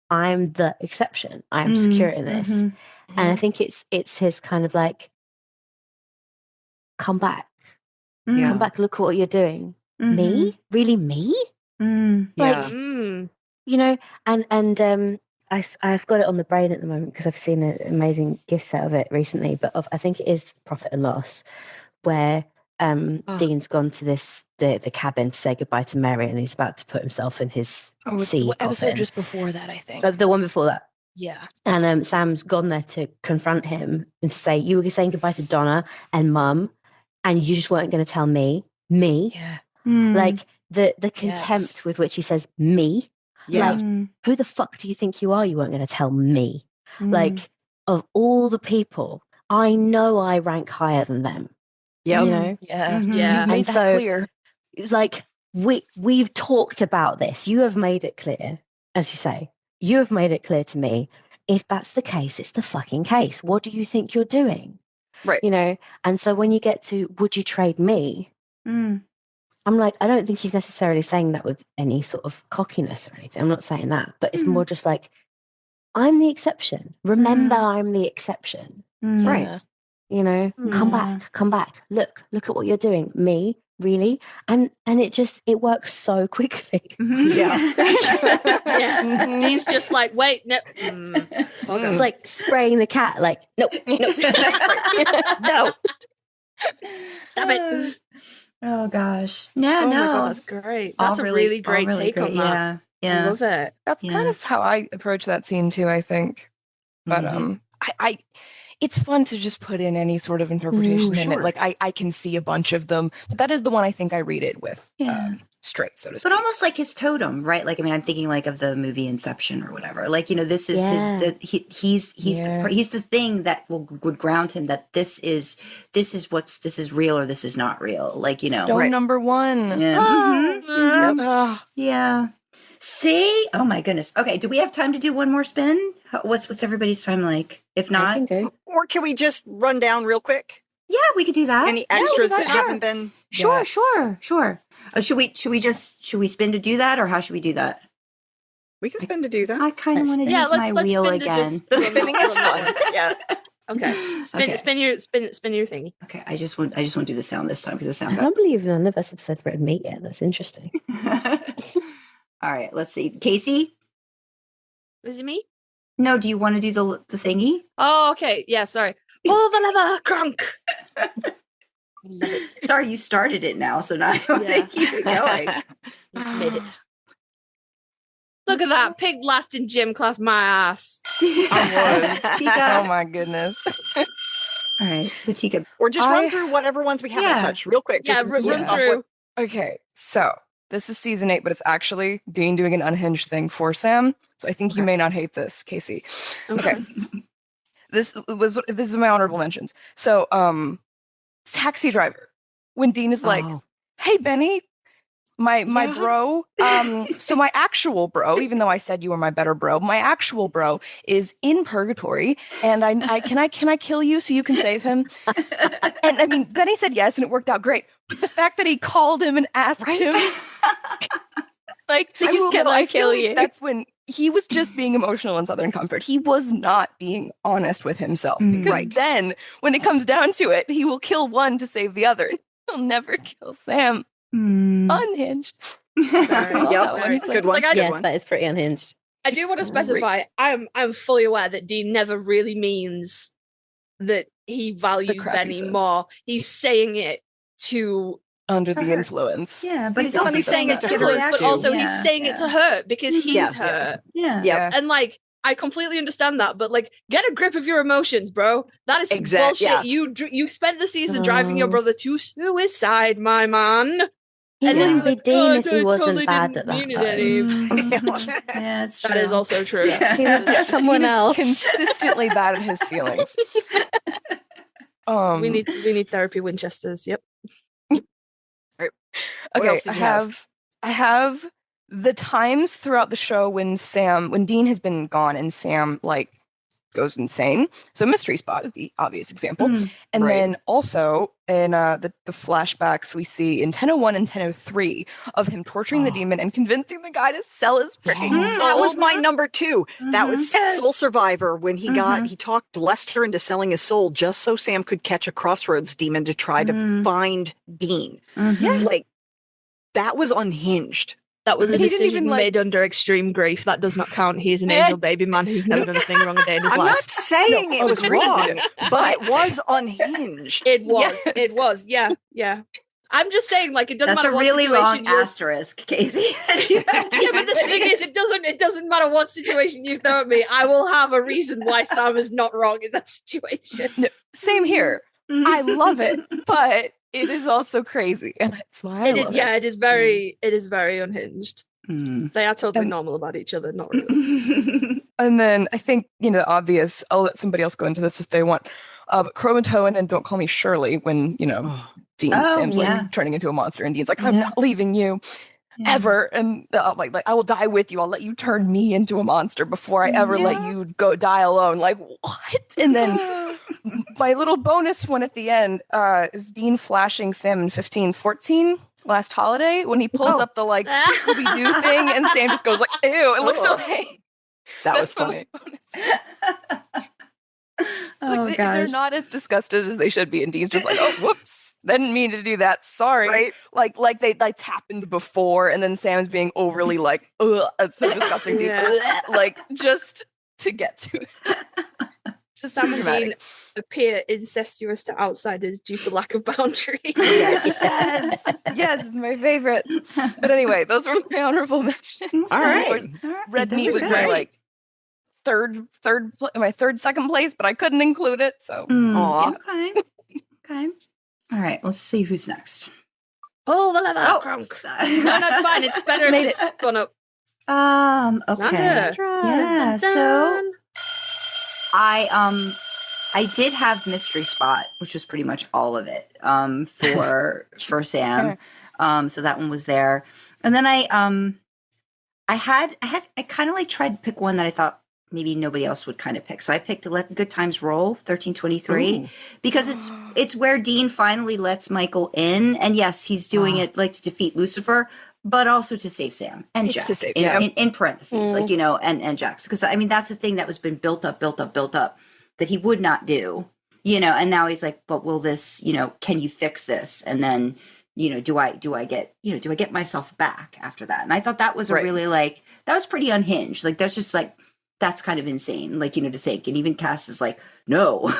I'm the exception. I'm secure in this. And I think it's his kind of like, come back. Come back, look at what you're doing. Me? Really, me? Like, and I've got it on the brain at the moment, because I've seen an amazing gift set of it recently, but I think it is Profit and Loss, where Dean's gone to the cabin to say goodbye to Mary, and he's about to put himself in his sea episode coffin. just before that, I think. The one before that. Yeah. And Sam's gone there to confront him and to say, you were saying goodbye to Donna and Mum, and you just weren't going to tell me. Yeah. Like, the contempt with which he says, me. Like, who the fuck do you think you are? You weren't going to tell me. Like, of all the people, I know I rank higher than them. Yeah. You know? Yeah. You made that clear. Like, we've talked about this. You have made it clear, as you say. You have made it clear to me. If that's the case, it's the fucking case. What do you think you're doing? Right. You know? And so when you get to, would you trade me? I'm like, I don't think he's necessarily saying that with any sort of cockiness or anything. I'm not saying that, but it's more just like, I'm the exception. Remember, I'm the exception. Right. You know, come back. Look at what you're doing. Me, really? And it works so quickly. Dean's just like, wait, no. It's like spraying the cat, like, no. No. Stop it. Oh gosh. No, Oh no. my god, that's great. That's a really great take on that. Yeah. I love it. That's kind of how I approach that scene too, I think. But I it's fun to just put in any sort of interpretation in it. Like I can see a bunch of them, but that is the one I think I read it with straight, so to speak. But almost like his totem, right? Like, I mean, I'm thinking like of the movie Inception or whatever. Like, you know, this is he's the thing that would ground him, that this is real or this is not real. Like, you know, Stone number one. Yeah. Yeah. See? Oh my goodness. Okay, do we have time to do one more spin? What's everybody's time like? If not, or can we just run down real quick? Yeah, we could do that. Any extras that haven't been? Sure. Should we spin to do that, or how should we do that? We can spin to do that. I kind of want to use my wheel again. The spinning is fun. Yeah. Okay. Spin your thingy. Okay. I just want to do the sound this time because the sound. I can't believe none of us have said red meat yet. That's interesting. All right. Let's see. Casey? Is it me? No. Do you want to do the thingy? Oh, okay. Yeah. Sorry. Pull the lever, crunk. Love it. Sorry, you started it now, so now I want to keep it going. Made it. Look at that pig last in gym class, my ass. I was. Teacup. Oh my goodness. All right, so Teacup. Or just run through whatever ones we haven't touched real quick. Just run through. Okay, so this is season 8, but it's actually Dean doing an unhinged thing for Sam. So I think you may not hate this, Kasey. Okay. This is my honorable mentions. So, Taxi driver. When Dean is like, "Hey, Benny, my bro. So my actual bro, even though I said you were my better bro, my actual bro is in purgatory, and I can I kill you so you can save him?" And I mean, Benny said yes, and it worked out great. But the fact that he called him and asked him, like, can I kill you? That's when he was just being emotional in Southern Comfort. He was not being honest with himself. Because then, when it comes down to it, he will kill one to save the other. He'll never kill Sam. Unhinged. Good one. Yes, that is pretty unhinged. I do want to specify, I'm fully aware that Dean never really means that he values Benny more. He's saying it to under the influence. Yeah, but he's also saying it to her, but also he's saying it to her because he's hurt. Yeah. And like, I completely understand that, but like, get a grip of your emotions, bro. That is bullshit. Yeah. You spent the season driving your brother to suicide, my man. He And wouldn't then be Dean if he I wasn't totally bad didn't at that mean it time. Yeah, it's true. That is also true. He was someone else. Consistently bad at his feelings. We need therapy Winchesters. Yep. Okay, I have the times throughout the show when Dean has been gone and Sam like goes insane. So Mystery Spot is the obvious example. And then also in the flashbacks we see in 1001 and 1003 of him torturing the demon and convincing the guy to sell his freaking soul. That was my number 2. That was Soul Survivor when he talked Lester into selling his soul just so Sam could catch a Crossroads demon to try to find Dean. Like, that was unhinged. That was a decision made under extreme grief. That does not count. He's an angel baby man who's never done a thing wrong a day in his life. I'm not saying it was wrong, but it was unhinged. It was. Yes. It was. Yeah. I'm just saying, like, it doesn't matter what situation. That's a really long you're... asterisk, Casey. Yeah, but the thing is, it doesn't matter what situation you throw at me. I will have a reason why Sam is not wrong in that situation. No, same here. I love it, but it is also crazy, and that's why I love it. Yeah, it is very unhinged. They are totally normal about each other, not really. And then I think, the obvious, I'll let somebody else go into this if they want. But Croatoan and Don't Call Me Shirley when, Sam's like turning into a monster and Dean's like, I'm not leaving you ever. And like, I will die with you. I'll let you turn me into a monster before I ever let you go die alone. Like, what? And then my little bonus one at the end is Dean flashing Sam in 1514 last holiday when he pulls up the like Scooby-Doo thing and Sam just goes like, ew, it looks so hate. That was funny. They're not as disgusted as they should be, and Dean's just like, oh, whoops, didn't mean to do that, sorry. Right? Like that's happened before, and then Sam's being overly like, ugh, it's so disgusting, dude. Like, just to get to it. Just Sam and dramatic. Dean appear incestuous to outsiders due to lack of boundaries. Yes, it's my favorite. But anyway, those were my honorable mentions. All right. Of course, Red those Meat are was good. my like second place, but I couldn't include it. So Aw. Okay. Okay. All right. Let's see who's next. Pull the lever, Oh. Kronk. No, it's fine. It's better if Made it's it. spun up. Okay. Sandra. Yeah. Dun, So dun. I did have Mystery Spot, which was pretty much all of it. For Sam. So that one was there. And then I kind of like tried to pick one that I thought maybe nobody else would kind of pick. So I picked Let the Good Times Roll, 1323, because it's where Dean finally lets Michael in. And yes, he's doing it like to defeat Lucifer, but also to save Sam and It's Jack. to save Sam. In parentheses, like, you know, and Jax. Because I mean, that's the thing that was been built up that he would not do, you know, and now he's like, but will this, you know, can you fix this? And then, you know, do I get myself back after that? And I thought that was a really like, that was pretty unhinged. Like, that's just like, that's kind of insane, like, you know, to think. And even Cass is like, no,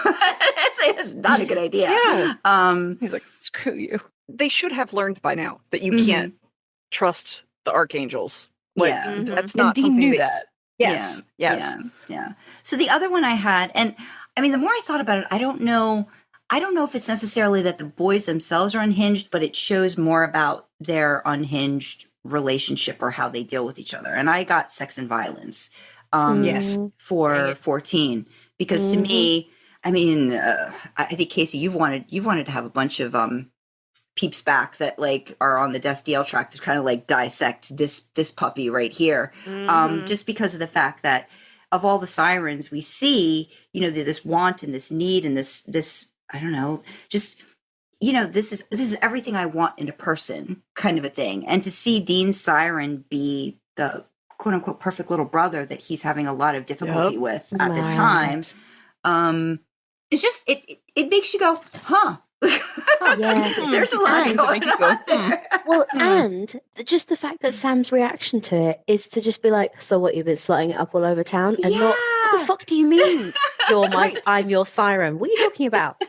it's not a good idea. Yeah. he's like, screw you. They should have learned by now that you can't trust the archangels. Like, that's not And Dean something knew that. Yes. Yes. Yeah. So the other one I had, and I mean, the more I thought about it, I don't know if it's necessarily that the boys themselves are unhinged, but it shows more about their unhinged relationship or how they deal with each other. And I got Sex and Violence. Yes. For 14, because to me, I mean, I think Kasey, you've wanted to have a bunch of peeps back that like are on the DSDL track to kind of like dissect this puppy right here, just because of the fact that of all the sirens we see, you know, this want and this need and this I don't know, just, you know, this is everything I want in a person, kind of a thing, and to see Dean's siren be the quote unquote perfect little brother that he's having a lot of difficulty with at this time. It's just, it makes you go, huh? Yeah. There's a lot And- going on there. Well, and just the fact that Sam's reaction to it is to just be like, so what, you've been slutting it up all over town? And not, what the fuck do you mean I'm your siren? What are you talking about?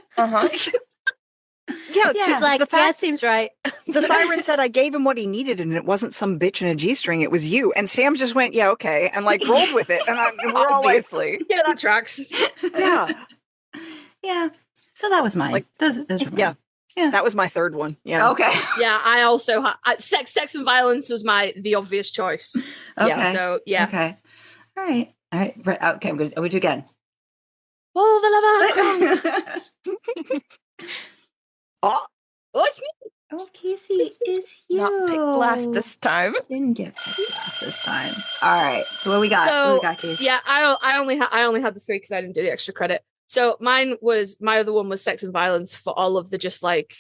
Yeah, She's like, the fact seems right. the siren said I gave him what he needed, and it wasn't some bitch in a G-string. It was you. And Sam just went, yeah, okay, and like rolled with it. And we're all like, Obviously. Yeah, that tracks. yeah, Yeah. So that was mine. Like, those were mine. yeah. Yeah. That was my third one. Yeah. Okay. Yeah, I also had sex and violence was the obvious choice. Okay. Yeah, so yeah. Okay. All right. Right. Okay. I'm going to do it again. Pull the lever. Oh, Oh, it's me. Oh, Kasey, it's you. Not picked last this time. Didn't get picked last this time. All right. So what we got? So, what we got, Kasey? Yeah, I only had the 3 because I didn't do the extra credit. So my other one was Sex and Violence for all of the just like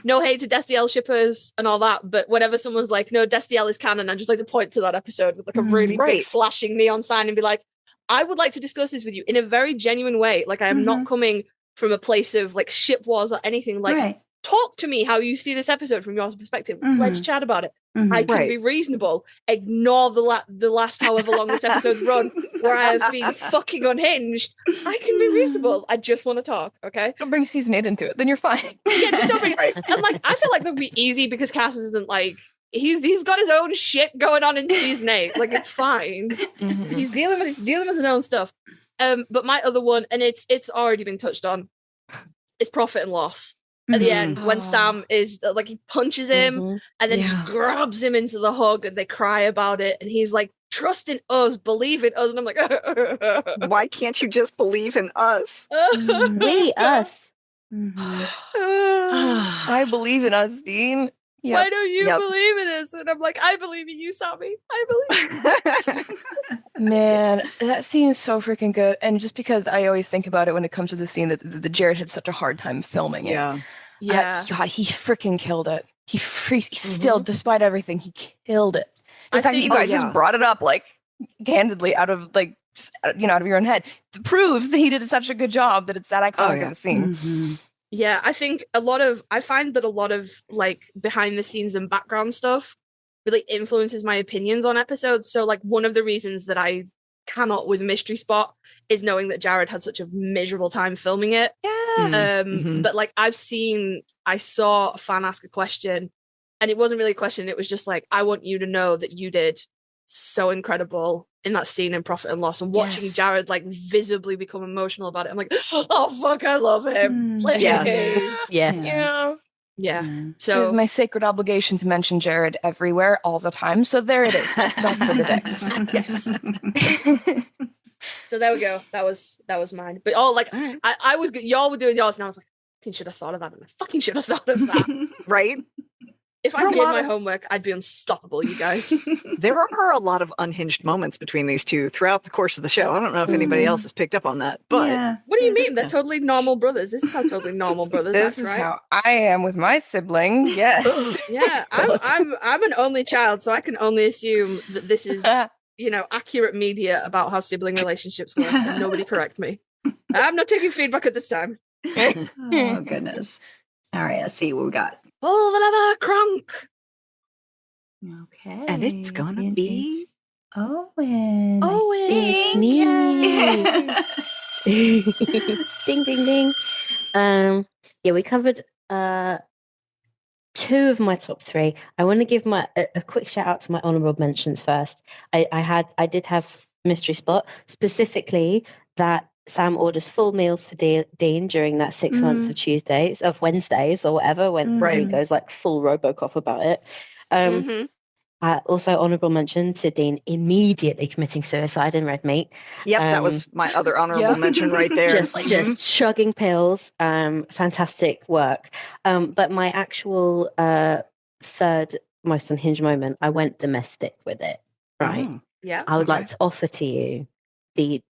no hate to Destiel shippers and all that, but whenever someone's like, no, Destiel is canon, I just like to point to that episode with like a really big flashing neon sign and be like, I would like to discuss this with you in a very genuine way. Like I am not coming from a place of like ship wars or anything. Like talk to me how you see this episode from your perspective. Let's chat about it. I can be reasonable. Ignore the last however long this episode's run where I have been fucking unhinged. I can be reasonable. I just want to talk, okay? Don't bring season 8 into it, then you're fine. Yeah, just don't bring it. And like, I feel like that would be easy because Cass isn't like, he's got his own shit going on in season 8. Like, it's fine. He's dealing with his own stuff. But my other one, and it's already been touched on, is Profit and Loss. At the end, when Sam is like, he punches him and then just grabs him into the hug and they cry about it. And he's like, trust in us, believe in us. And I'm like, why can't you just believe in us? We, us. I believe in us, Dean. Yep. Why don't you believe in us? And I'm like, I believe in you, Sammy. I believe. Man, that scene is so freaking good. And just because I always think about it when it comes to the scene that the Jared had such a hard time filming it. Yeah. God, he freaking killed it. He still, despite everything, he killed it. The fact that you guys just brought it up like candidly out of like, out of your own head proves that he did such a good job that it's that iconic of a scene. Yeah, I think I find that a lot of like behind the scenes and background stuff really influences my opinions on episodes. So like one of the reasons that I cannot with Mystery Spot is knowing that Jared had such a miserable time filming it. Yeah. But like I saw a fan ask a question, and it wasn't really a question. It was just like, I want you to know that you did so incredible in that scene in Profit and Loss, and watching Jared like visibly become emotional about it. I'm like, oh fuck, I love him. Please. Yeah. So it is my sacred obligation to mention Jared everywhere all the time. So there it is. Checked off for the day. Yes. So there we go. That was mine. But I was y'all were doing yours, and I was like, I fucking should have thought of that, and I fucking should have thought of that. Right? If I did my homework, I'd be unstoppable, you guys. There are a lot of unhinged moments between these two throughout the course of the show. I don't know if anybody else has picked up on that, but what do you mean? They're totally normal brothers. This is how totally normal brothers This act, is right? how I am with my sibling. Yes. Yeah, I'm an only child, so I can only assume that this is accurate media about how sibling relationships work, and nobody correct me. I'm not taking feedback at this time. Oh, goodness. All right, let's see what we got. Pull the lever, Kronk. Okay. And it's gonna be Owen. It's me. Ding, ding, ding. We covered 2 of my top 3. I want to give a quick shout out to my honorable mentions first. I did have Mystery Spot, specifically that Sam orders full meals for Dean during that 6 months of Wednesdays or whatever, when he goes like full Robocop about it. Also honorable mention to Dean immediately committing suicide in Red Meat. Yep, that was my other honorable mention right there. Just chugging pills. Fantastic work. But my actual third most unhinged moment, I went domestic with it. Right. Yeah. I would like to offer to you the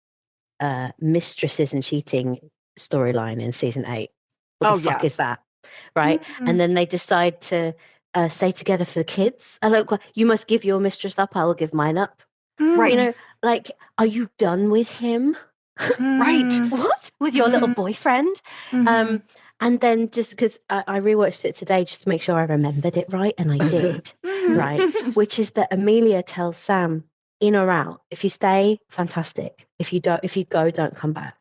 mistresses and cheating storyline in season 8. What the fuck is that? Right. And then they decide to stay together for the kids. You must give your mistress up, I will give mine up. Right. Are you done with him? Right. What? With your little boyfriend? And then just because I rewatched it today just to make sure I remembered it right, and I did. Right. Which is that Amelia tells Sam, in or out, if you stay, fantastic. If you go, don't come back.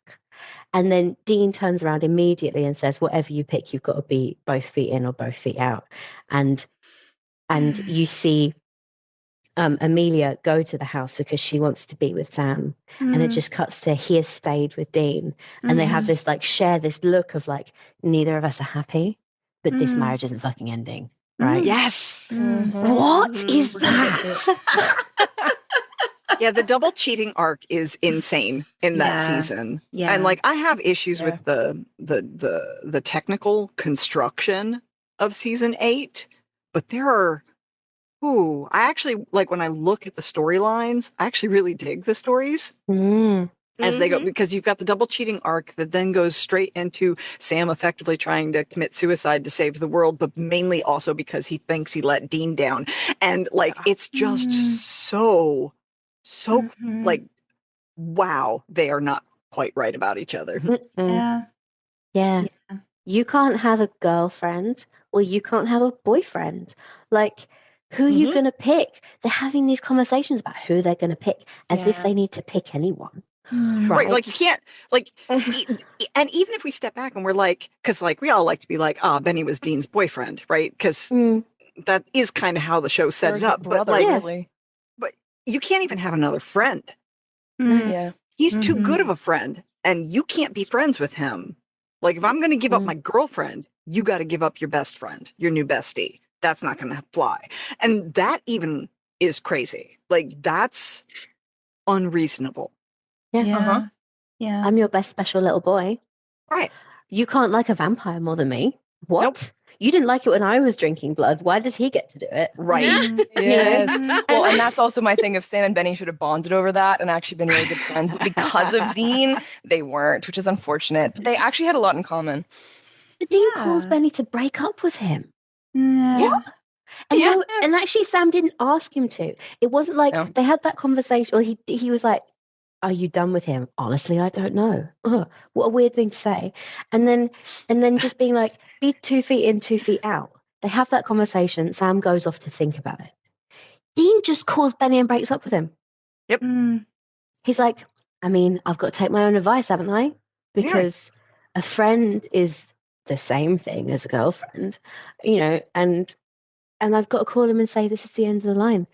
And then Dean turns around immediately and says, whatever you pick, you've got to be both feet in or both feet out. And you see Amelia go to the house because she wants to be with Sam. And it just cuts to he has stayed with Dean. And they have this share this look of neither of us are happy, but this marriage isn't fucking ending. Right? Yes. What is that? Yeah, the double cheating arc is insane in that season. Yeah. And I have issues with the technical construction of season 8, but there are I actually when I look at the storylines, I actually really dig the stories. As they go, because you've got the double cheating arc that then goes straight into Sam effectively trying to commit suicide to save the world, but mainly also because he thinks he let Dean down. And it's just so wow, they are not quite right about each other. Yeah. You can't have a girlfriend or you can't have a boyfriend. Who are you going to pick? They're having these conversations about who they're going to pick as if they need to pick anyone. Right. You can't and even if we step back and we're because we all like to be Benny was Dean's boyfriend, right? Because that is kind of how the show set it up. But you can't even have another friend. Yeah. He's too good of a friend, and you can't be friends with him. If I'm going to give up my girlfriend, you got to give up your best friend, your new bestie. That's not going to fly. And that even is crazy. That's unreasonable. Yeah. Yeah. I'm your best special little boy. Right. You can't like a vampire more than me. What? Nope. You didn't like it when I was drinking blood. Why does he get to do it? Right. Yes. Well, and that's also my thing. If Sam and Benny should have bonded over that and actually been really good friends, but because of Dean, they weren't, which is unfortunate. But they actually had a lot in common. But Dean calls Benny to break up with him. Yeah. And actually, Sam didn't ask him to. It wasn't they had that conversation. Or he was like, "Are you done with him?" Honestly, I don't know. Ugh, what a weird thing to say. And then just being be 2 feet in, 2 feet out. They have that conversation. Sam goes off to think about it. Dean just calls Benny and breaks up with him. Yep. he's like, I mean, I've got to take my own advice, haven't I? Because a friend is the same thing as a girlfriend, and I've got to call him and say, this is the end of the line.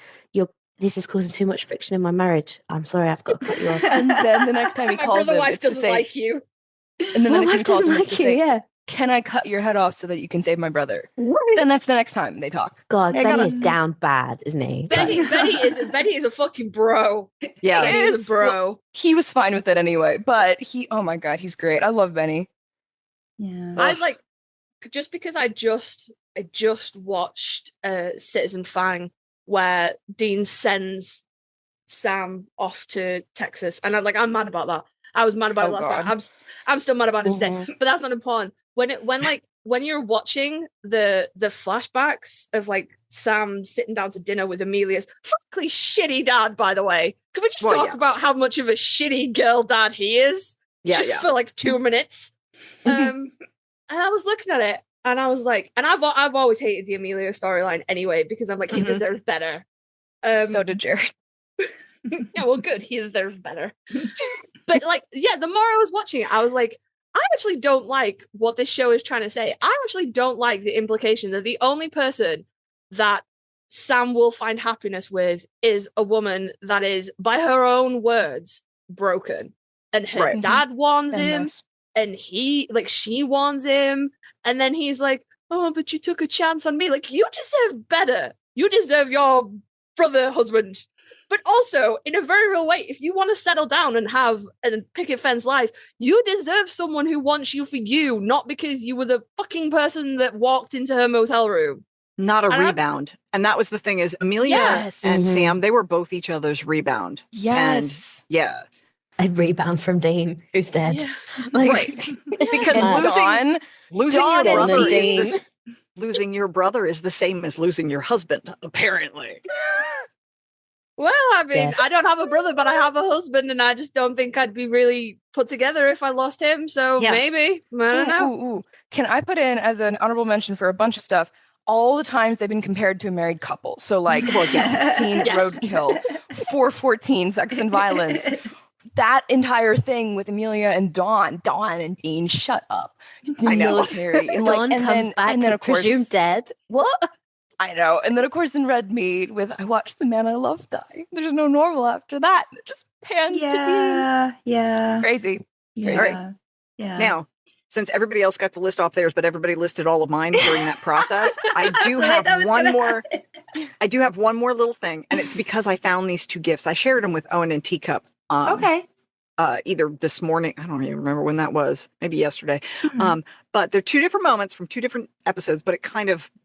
This is causing too much friction in my marriage. I'm sorry, I've got to cut you off. And then the next time he My calls brother him, wife it's to doesn't say, like you. and then the My next time he wife calls doesn't him, it's like to you, say, yeah. can I cut your head off so that you can save my brother? Right. Then that's the next time they talk. God, Yeah, Benny is down bad, isn't he? Benny is a fucking bro. Yeah. Benny is a bro. He was fine with it anyway, but oh my God, he's great. I love Benny. Yeah. I like, just because I just watched Citizen Fang, where Dean sends Sam off to Texas, and I'm mad about that. I was mad about it last night. I'm still mad about it today. But that's not important. When you're watching the flashbacks of like Sam sitting down to dinner with Amelia's frankly shitty dad, by the way. Can we just talk about how much of a shitty girl dad he is? For like 2 minutes. And I was looking at it and I was like, and I've always hated the Amelia storyline anyway, because I'm like, he deserves better. So did Jared. Yeah, well, good. He deserves better. But the more I was watching it, I was like, I actually don't like what this show is trying to say. I actually don't like the implication that the only person that Sam will find happiness with is a woman that is, by her own words, broken. And her dad warns him, and she warns him, and then he's like, oh, but you took a chance on me. Like, you deserve better. You deserve your brother husband. But also, in a very real way, if you want to settle down and have a picket fence life, you deserve someone who wants you for you, not because you were the fucking person that walked into her motel room. Not a rebound. And that was the thing, is Amelia and Sam, they were both each other's rebound. Yes. And yeah. A rebound from Dean, who's dead. Yeah. Right. Because losing your brother is the same as losing your husband, apparently. Well, I mean, I don't have a brother, but I have a husband, and I just don't think I'd be really put together if I lost him. So maybe. I don't know. Can I put in as an honorable mention for a bunch of stuff, all the times they've been compared to a married couple? So like 16 roadkill, 414 sex and violence. That entire thing with Amelia and Dawn and Dean, shut up. I know. Military. And Dawn comes back and then of course presumed dead. What? I know. And then, of course, in Red Meat with I Watched the Man I Love Die. There's no normal after that. It just pans to Dean. Yeah. Crazy. Yeah. All right. Yeah. Now, since everybody else got to list off theirs, but everybody listed all of mine during that process, I do have one more. I do have one more little thing, and it's because I found these two gifts. I shared them with Owen and Teacup. Okay. Either this morning, I don't even remember when that was, maybe yesterday. Mm-hmm. But they're two different moments from two different episodes, but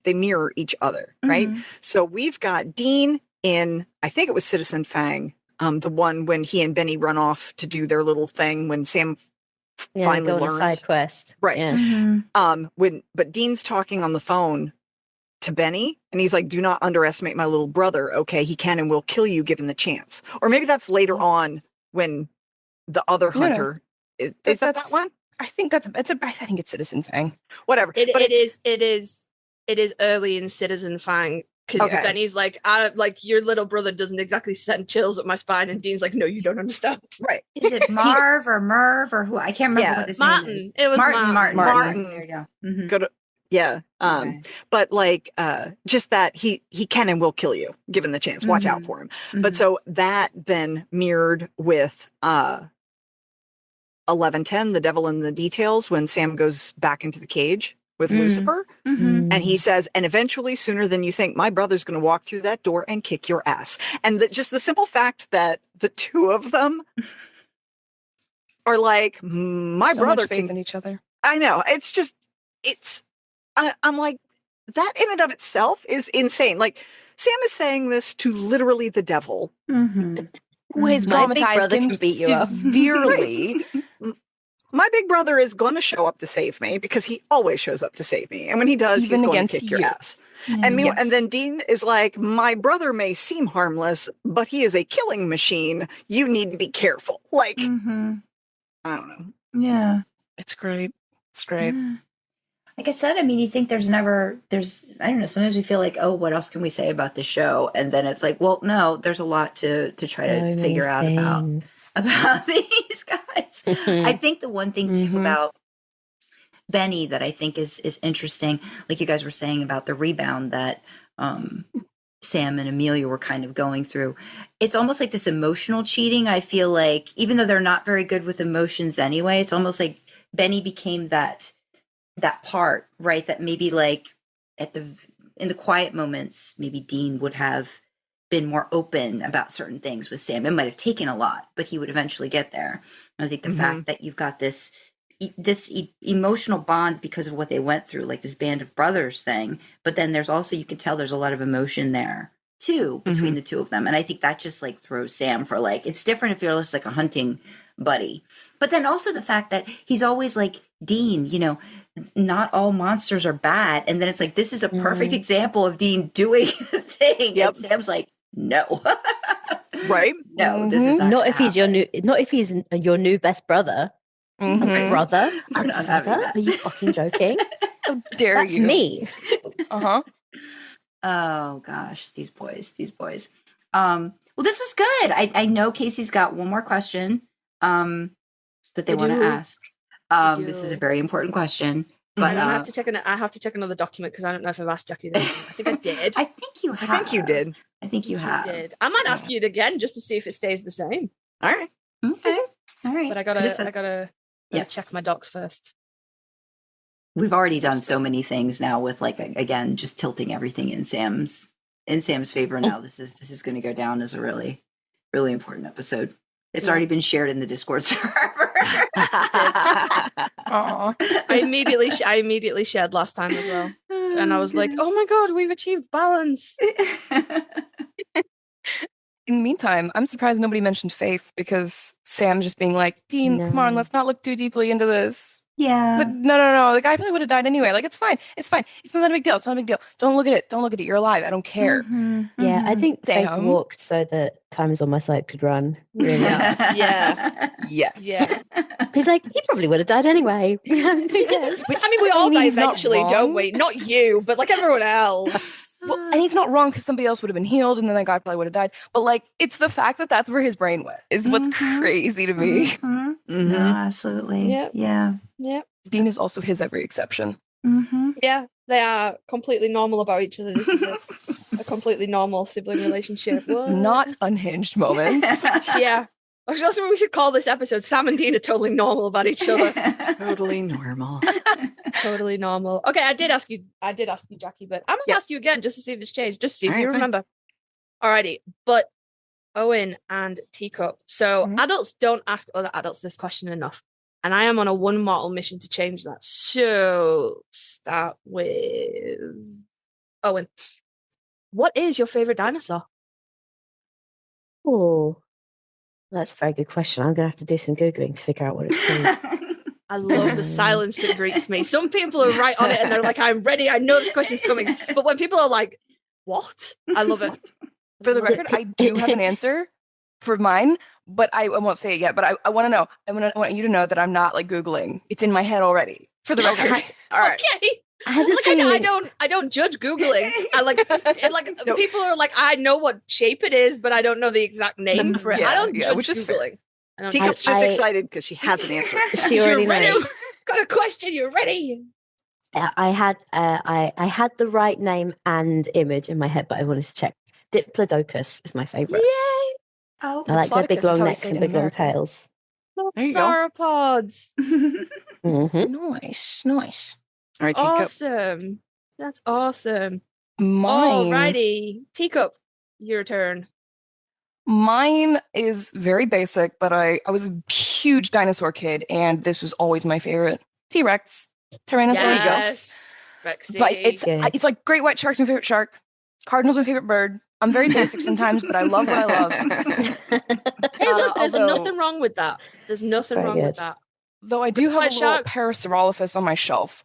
they mirror each other, right? Mm-hmm. So we've got Dean in, I think it was Citizen Fang, the one when he and Benny run off to do their little thing when Sam finally go on learns. a side quest. Right. Yeah. Mm-hmm. But Dean's talking on the phone to Benny, and he's like, do not underestimate my little brother. Okay, he can and will kill you given the chance. Or maybe that's later on when the other hunter is that one? I think I think it's Citizen Fang. Whatever. It is early in Citizen Fang, because Benny's like, your little brother doesn't exactly send chills up my spine, and Dean's like, no, you don't understand. Right. Is it Marv or Merv or who? I can't remember what his name is. It was Martin. There you go. Mm-hmm. But like just that he can and will kill you given the chance. Watch out for him. Mm-hmm. But so that then mirrored with 11:10, The Devil in the Details, when Sam goes back into the cage with Lucifer. Mm-hmm. And he says, and eventually, sooner than you think, my brother's going to walk through that door and kick your ass. And just the simple fact that the two of them are like, my so brother much faith can... in each other. I know. It's just, I'm like, that in and of itself is insane. Like, Sam is saying this to literally the devil. Mm-hmm. Who has My big traumatized brother him can beat you up. severely. My big brother is going to show up to save me because he always shows up to save me. And when he does, Even he's going against to kick your you. ass. And then Dean is like, my brother may seem harmless, but he is a killing machine. You need to be careful. Like, Mm-hmm. I don't know. Yeah. It's great. It's great. Yeah. Like I said, I mean, you think I don't know, sometimes we feel like, oh, what else can we say about the show? And then it's like, well, no, there's a lot to try to figure out about these guys. I think the one thing too about Benny that I think is interesting, like you guys were saying about the rebound that Sam and Amelia were kind of going through. It's almost like this emotional cheating. I feel like even though they're not very good with emotions anyway, it's almost like Benny became that part, right? That maybe like in the quiet moments, maybe Dean would have been more open about certain things with Sam. It might have taken a lot, but he would eventually get there. And I think the fact that you've got this emotional bond because of what they went through, like this band of brothers thing, but then there's also, you can tell there's a lot of emotion there too between the two of them. And I think that just like throws Sam for like, it's different if you're just like a hunting buddy, but then also the fact that he's always like, Dean, you know, not all monsters are bad. And then it's like, this is a perfect example of Dean doing the thing. Yep. And Sam's like, no. Right? No, this is not if he's your new best brother. Brother? Are you fucking joking? How dare That's you? me. Oh gosh, these boys. Well, this was good. I know Kasey's got one more question that they want to ask. This is a very important question. But I have to check another document because I don't know if I've asked Jackie this. I think I did. I think you have. I think you did. I think you have. Did. I might ask you it again just to see if it stays the same. All right. Okay. All right. But I gotta check my docs first. We've already done so many things now with like again just tilting everything in Sam's favor now. This is going to go down as a really, really important episode. It's already been shared in the Discord server. I immediately shared last time as well. And I was like, oh my god, we've achieved balance. In the meantime, I'm surprised nobody mentioned Faith because Sam just being like, Dean, come on, let's not look too deeply into this. Yeah. But no. The guy probably would have died anyway. Like, it's fine. It's not a big deal. It's not a big deal. Don't look at it. You're alive. I don't care. Yeah, I think Faith Damn. walked so that Times on My Side could run. Really. Yes. Yeah. He's like, he probably would have died anyway. Who cares? Which, I mean, we all die he's not eventually, wrong. don't we? Not you, but like everyone else. Well, and he's not wrong because somebody else would have been healed and then that guy probably would have died. But like, it's the fact that that's where his brain went is what's crazy to me. No, absolutely. Yep. Yeah. Yep. Dean is also his every exception. Yeah, they are completely normal about each other. This is a completely normal sibling relationship. What? Not unhinged moments. Yeah. Also, we should call this episode Sam and Dean are totally normal about each other. Totally normal. Totally normal. Okay, I did ask you, Jackie, but I'm gonna ask you again just to see if it's changed, just to see if you remember. Alrighty, but Owen and Teacup. So adults don't ask other adults this question enough. And I am on a one mortal mission to change that. So start with Owen. What is your favorite dinosaur? Oh, that's a very good question. I'm going to have to do some Googling to figure out what it's called. I love the silence that greets me. Some people are right on it and they're like, I'm ready. I know this question's coming. But when people are like, what? I love it. For the record, I do have an answer for mine, but I won't say it yet. But I want to know. I want you to know that I'm not like Googling. It's in my head already. For the record. All right. Okay. I don't judge Googling. I people are like, I know what shape it is, but I don't know the exact name for it. I don't judge which is Googling. Teacup's just excited because she has an answer. She already knows. Got a question? You're ready. I had the right name and image in my head, but I wanted to check. Diplodocus is my favorite. Yay! Oh, I like their big Diplodocus is long how we necks say it and in big long America. tails. There you go. Sauropods. Nice. All right, Teacup. Awesome. That's awesome. Mine. Alrighty. Teacup, your turn. Mine is very basic, but I was a huge dinosaur kid, and this was always my favorite. T-Rex. Tyrannosaurus Rex. Rexy. But it's like great white shark's my favorite shark. Cardinal's my favorite bird. I'm very basic sometimes, but I love what I love. Hey, look, there's nothing wrong with that. There's nothing wrong with that. Though I do have a White little shark. Parasaurolophus on my shelf,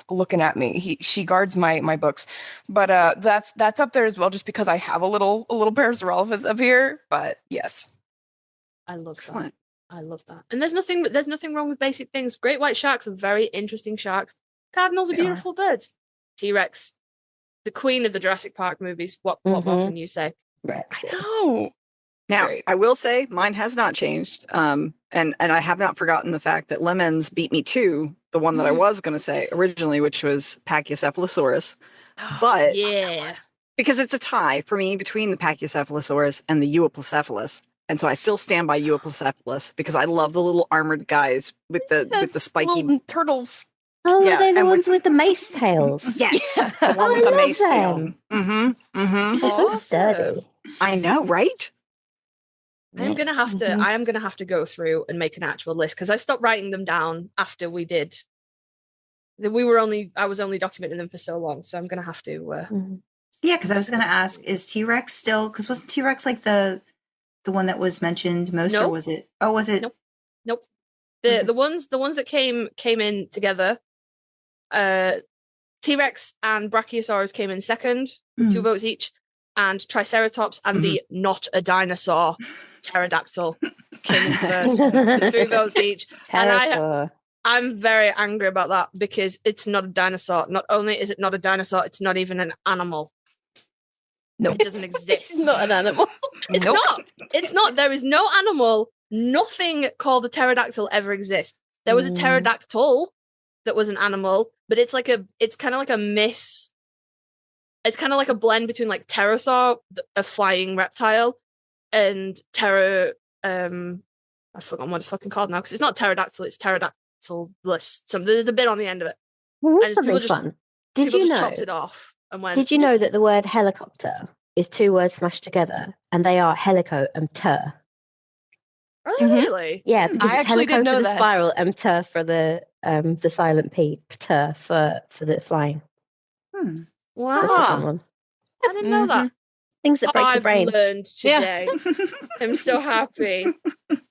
looking at me. She guards my books, but that's up there as well, just because I have a little Parasaurolophus up here. But yes, I love Excellent. that. I love that. And there's nothing wrong with basic things. Great white sharks are very interesting sharks. Cardinals are They are. beautiful birds. T-Rex, the queen of the Jurassic Park movies. What more can you say? Rex. Oh, Now, Great. I will say mine has not changed. And I have not forgotten the fact that Lemons beat me to the one that I was going to say originally, which was Pachycephalosaurus. But Yeah. because it's a tie for me between the Pachycephalosaurus and the Euoplocephalus. And so I still stand by Euoplocephalus because I love the little armored guys with the spiky little turtles. Oh, Yeah, are they the and ones with the mace tails? Yes, Yeah. the one with I the love mace tail. them. They're They're so sturdy. I know, right? I am gonna have to go through and make an actual list because I stopped writing them down after we did. I was only documenting them for so long, so I'm gonna have to. Yeah, because I was going to ask, is T-Rex still? Because wasn't T-Rex like the one that was mentioned most, or Nope. was it? Oh, was it? Nope. Was The ones that came in together. T-Rex and Brachiosaurus came in second with 2 votes each, and Triceratops and the not a dinosaur pterodactyl came in first with 3 votes each. Pterosaur. I'm very angry about that because it's not a dinosaur. Not only is it not a dinosaur, it's not even an animal. No, It doesn't exist. It's not an animal. It's Nope. not. It's not. There is no animal. Nothing called a pterodactyl ever exists. There was a pterodactyl that was an animal, but it's kind of like a miss. It's kind of like a blend between like pterosaur, a flying reptile, and I've forgotten what it's fucking called now because it's not pterodactyl. It's pterodactylus. So there's a bit on the end of it. Here's And people something just- fun. Did People you just know? chopped it off and went. Did you know that the word helicopter is 2 words smashed together, and they are helico and ter? Really? Yeah, because I it's actually helico didn't for know the that. spiral and ter for the silent P. Ter for the flying. Hmm. Wow. That's a fun one. I didn't know that. Things that break your I've brain. learned today. I'm so happy.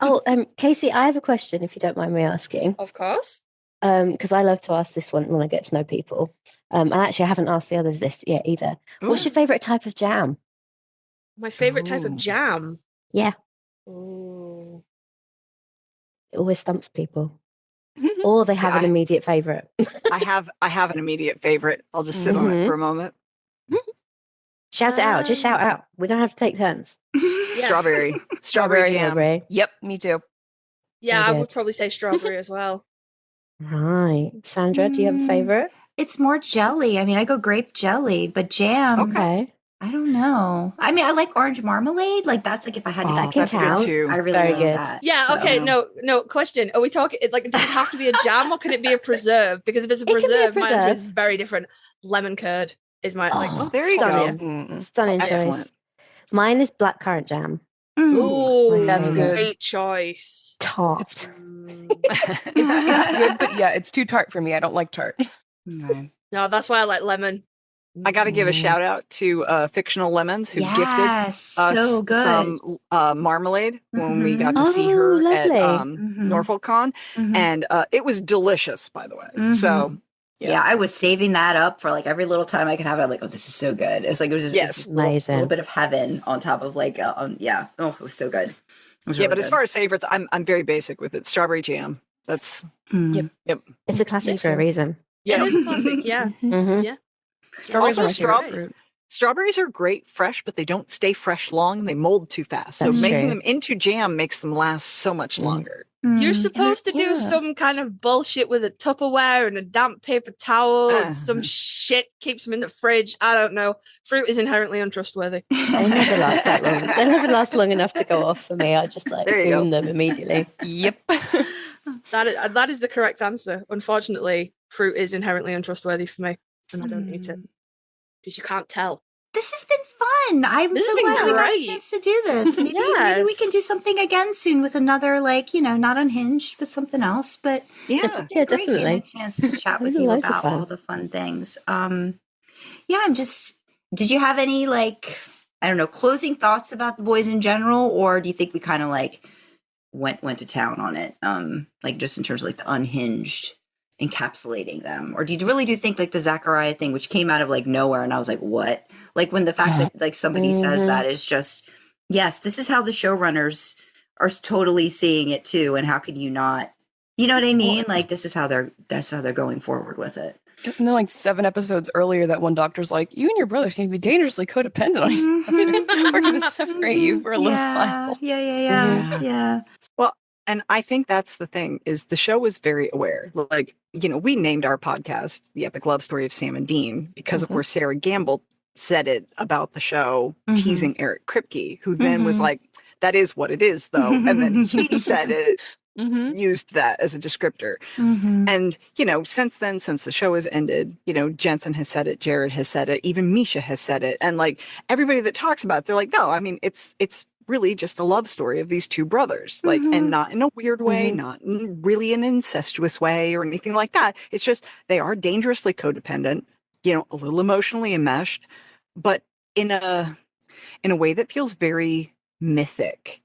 Oh, Casey, I have a question, if you don't mind me asking. Of course. Because I love to ask this one when I get to know people. And actually, I haven't asked the others this yet either. What's your favourite type of jam? My favorite type of Ooh. jam. Yeah, Ooh. it always stumps people. Or they have an immediate favourite. I have an immediate favorite. I'll just sit on it for a moment. Shout it out. Just shout out. We don't have to take turns. Strawberry jam. Strawberry. Yep, me too. Yeah, I Very would good. probably say strawberry as well. Right. Sandra, do you have a favourite? It's more jelly. I mean, I go grape jelly, but jam. Okay. I don't know. I mean, I like orange marmalade. Like that's like if I had to that pick can That's count. good too. I really Very love good. that. Yeah, So- okay, no, question. Are we talking, does it have to be a jam or can it be a preserve? Because if it's a It can be a preserve, my answer is preserve. very different. Lemon curd is my, Oh, there you go. Stunning. Stunning choice. Excellent. Mine is blackcurrant jam. Ooh, That's good. Great choice. Tart. It's good, but yeah, it's too tart for me. I don't like tart. Okay. No, that's why I like lemon. I got to give a shout out to Fictional Lemons who gifted Yes, us so good. some marmalade when we Mhm. got to see Oh, her at lovely. Norfolk Con, and it was delicious, by the way. So Yeah, I was saving that up for like every little time I could have it. I'm like, oh, this is so good. It's like it was just Yes. this Amazing. little bit of heaven on top of like, yeah. Oh, it was so good. It was yeah, really but as good. far as favorites, I'm very basic with it. Strawberry jam. That's Mm. yep. It's a classic Me for a too. reason. Yeah. It is a classic, yeah. Mm-hmm. Yeah. Strawberries Also are my favorite straw- fruit. Strawberries are great fresh, but they don't stay fresh long. They mold too fast. So That's making true. them into jam makes them last so much longer. You're Mm. supposed to do Yeah. some kind of bullshit with a Tupperware and a damp paper towel and some shit keeps them in the fridge. I don't know. Fruit is inherently untrustworthy. They never last that long. They never last long enough to go off for me. I just like There you boom go. them immediately. Yep. That is the correct answer. Unfortunately, fruit is inherently untrustworthy for me, and I don't eat it because you can't tell. This has been fun. I'm This so has been glad we got a great. chance to do this. Maybe we can do Yes. something again soon with another, like, not unhinged, but something else. But Yeah. it's been Yeah, great getting definitely. a chance to chat with Those are you loads of about fun. all the fun things. Yeah, did you have any, like, I don't know, closing thoughts about the boys in general, or do you think we kind of like went to town on it? Like just in terms of like the unhinged encapsulating them, or do you really do think like the Zachariah thing, which came out of like nowhere, and I was like, what? Like when the fact that like somebody says that is just, yes, this is how the showrunners are totally seeing it too, and how could you not? You know what I mean? Like this is how they're going forward with it. And then, like 7 episodes earlier, that one doctor's like, "You and your brother seem to be dangerously codependent on each other. We're going to separate you for a little while." Yeah. Well, and I think that's the thing, is the show was very aware. Like, we named our podcast The Epic Love Story of Sam and Dean because, of course, Sarah Gamble said it about the show, teasing Eric Kripke, who then was like, "That is what it is, though." And then he said it, used that as a descriptor. And, since then, since the show has ended, Jensen has said it, Jared has said it, even Misha has said it. And like everybody that talks about it, they're like, no, I mean, it's really just a love story of these two brothers, like, and not in a weird way, not in really an incestuous way or anything like that. It's just, they are dangerously codependent, a little emotionally enmeshed, but in a way that feels very mythic.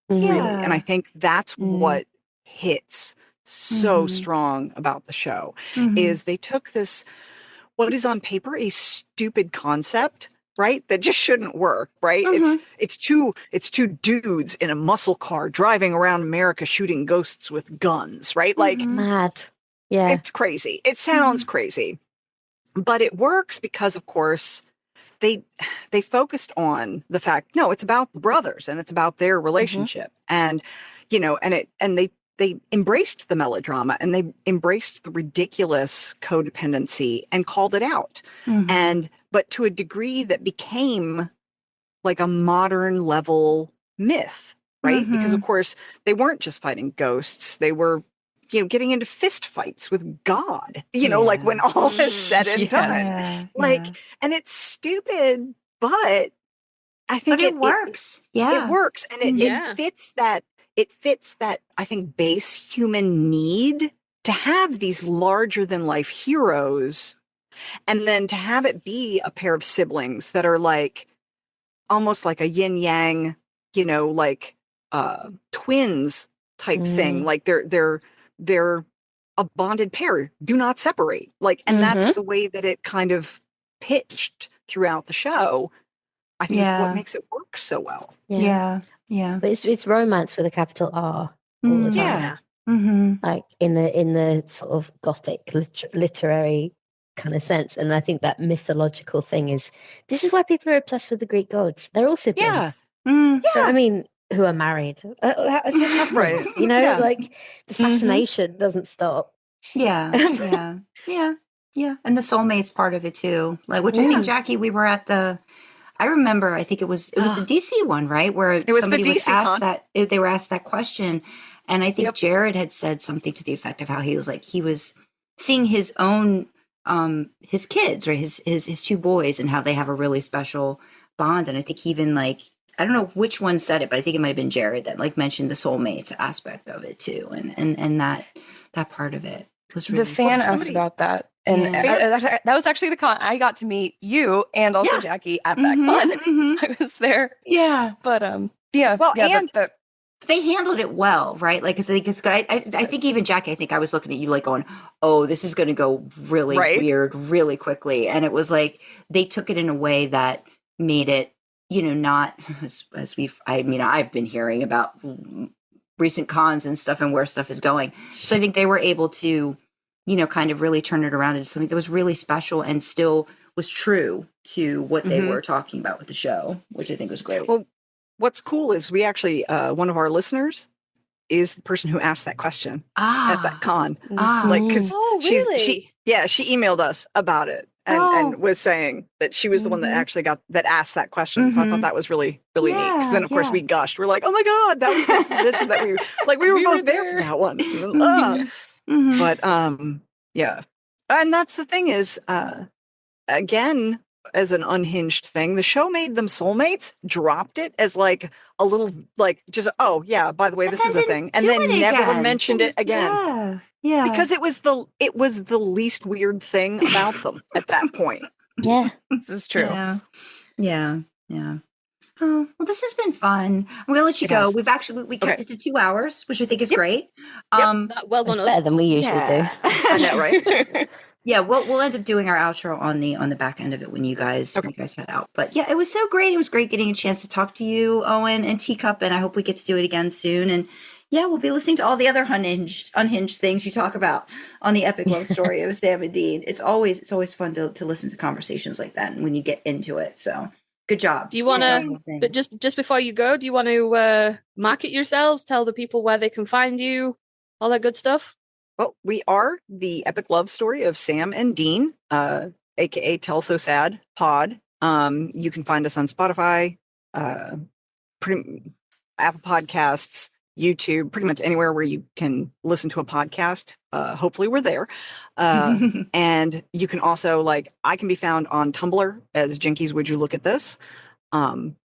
Really. And I think that's what hits so strong about the show is they took this, what is on paper a stupid concept, right? That just shouldn't work, right? It's two dudes in a muscle car driving around America shooting ghosts with guns, right? Like, mad. Yeah. It's crazy. It sounds crazy. But it works because, of course, they focused on the fact, no, it's about the brothers and it's about their relationship. And, they embraced the melodrama and they embraced the ridiculous codependency and called it out. But to a degree that became like a modern level myth, right? Because, of course, they weren't just fighting ghosts. They were, getting into fist fights with God, like when all is said and done. And it's stupid, but I think it works. It works. And it fits that. It fits that, I think, base human need to have these larger than life heroes, and then to have it be a pair of siblings that are like almost like a yin yang, like twins type thing. Like they're a bonded pair, do not separate. Like, and that's the way that it kind of pitched throughout the show. I think is what makes it work so well. Yeah. But it's romance with a capital R all the time. Like in the sort of Gothic literary kind of sense. And I think that mythological thing this is why people are obsessed with the Greek gods. They're all siblings. So, I mean, who are married. It just happens, right. like the fascination doesn't stop. Yeah. And the soulmates part of it too. Like, which I think, Jackie, we were at I remember, I think it was the DC one, right? Where somebody was asked they were asked that question. And I think Jared had said something to the effect of how he was seeing his own, his kids, right? His two boys, and how they have a really special bond. And I think even I don't know which one said it, but I think it might've been Jared that mentioned the soulmates aspect of it too. And that part of it was really the fan asked about that. And that was actually the con. I got to meet you and also Jackie at that con. I was there. Yeah. But Well, and they handled it well, right? Like, because I think even Jackie, I think I was looking at you like going, "Oh, this is going to go really weird, really quickly." And it was like they took it in a way that made it, not as I've been hearing about recent cons and stuff and where stuff is going. So I think they were able to, kind of really turn it around into something that was really special and still was true to what they were talking about with the show, which I think was great. Well, what's cool is we actually, one of our listeners is the person who asked that question at that con. Cause she emailed us about it and was saying that she was the one that actually asked that question. So I thought that was really, really neat. Cause then of course we gushed. We're like, oh my God, that was that we were both there for that one. But, and that's the thing is, again, as an unhinged thing, the show made them soulmates, dropped it as like a little, just, oh yeah, by the way, this is a thing. And then never mentioned it again. Yeah. Because it was the least weird thing about them at that point. Yeah. This is true. Yeah. Oh, well, this has been fun. I'm going to let you go. We've actually, we kept it to 2 hours, which I think is great. Well done. It's better than we usually do. I know, right? Yeah, we'll end up doing our outro on the back end of it when you guys head out. But yeah, it was so great. It was great getting a chance to talk to you, Owen and Teacup, and I hope we get to do it again soon. And we'll be listening to all the other unhinged things you talk about on the epic love story of Sam and Dean. It's always fun to listen to conversations like that and when you get into it. So good job. Do you want to, but just before you go, do you want to market yourselves, tell the people where they can find you, all that good stuff? Well, we are the epic love story of Sam and Dean, aka TELSOSAD Pod. You can find us on Spotify, Apple Podcasts, YouTube, pretty much anywhere where you can listen to a podcast. Hopefully we're there. And you can also, I can be found on Tumblr as jinkieswouldyoulookatthis. Owen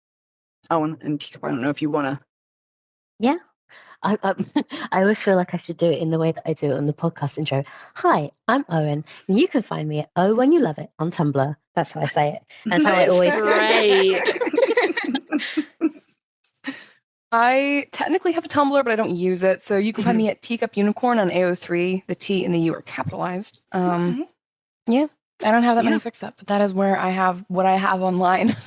and Teacup, I don't know if you want to. Yeah. I always feel like I should do it in the way that I do it on the podcast intro. Hi, I'm Owen, and you can find me at Oh-whenyouloveit on Tumblr. That's how I say it. That's how I always. Great. I technically have a Tumblr, but I don't use it. So you can find me at TeacupUnicorn on AO3. The T and the U are capitalized. Yeah, I don't have that many fixed up, but that is where I have what I have online.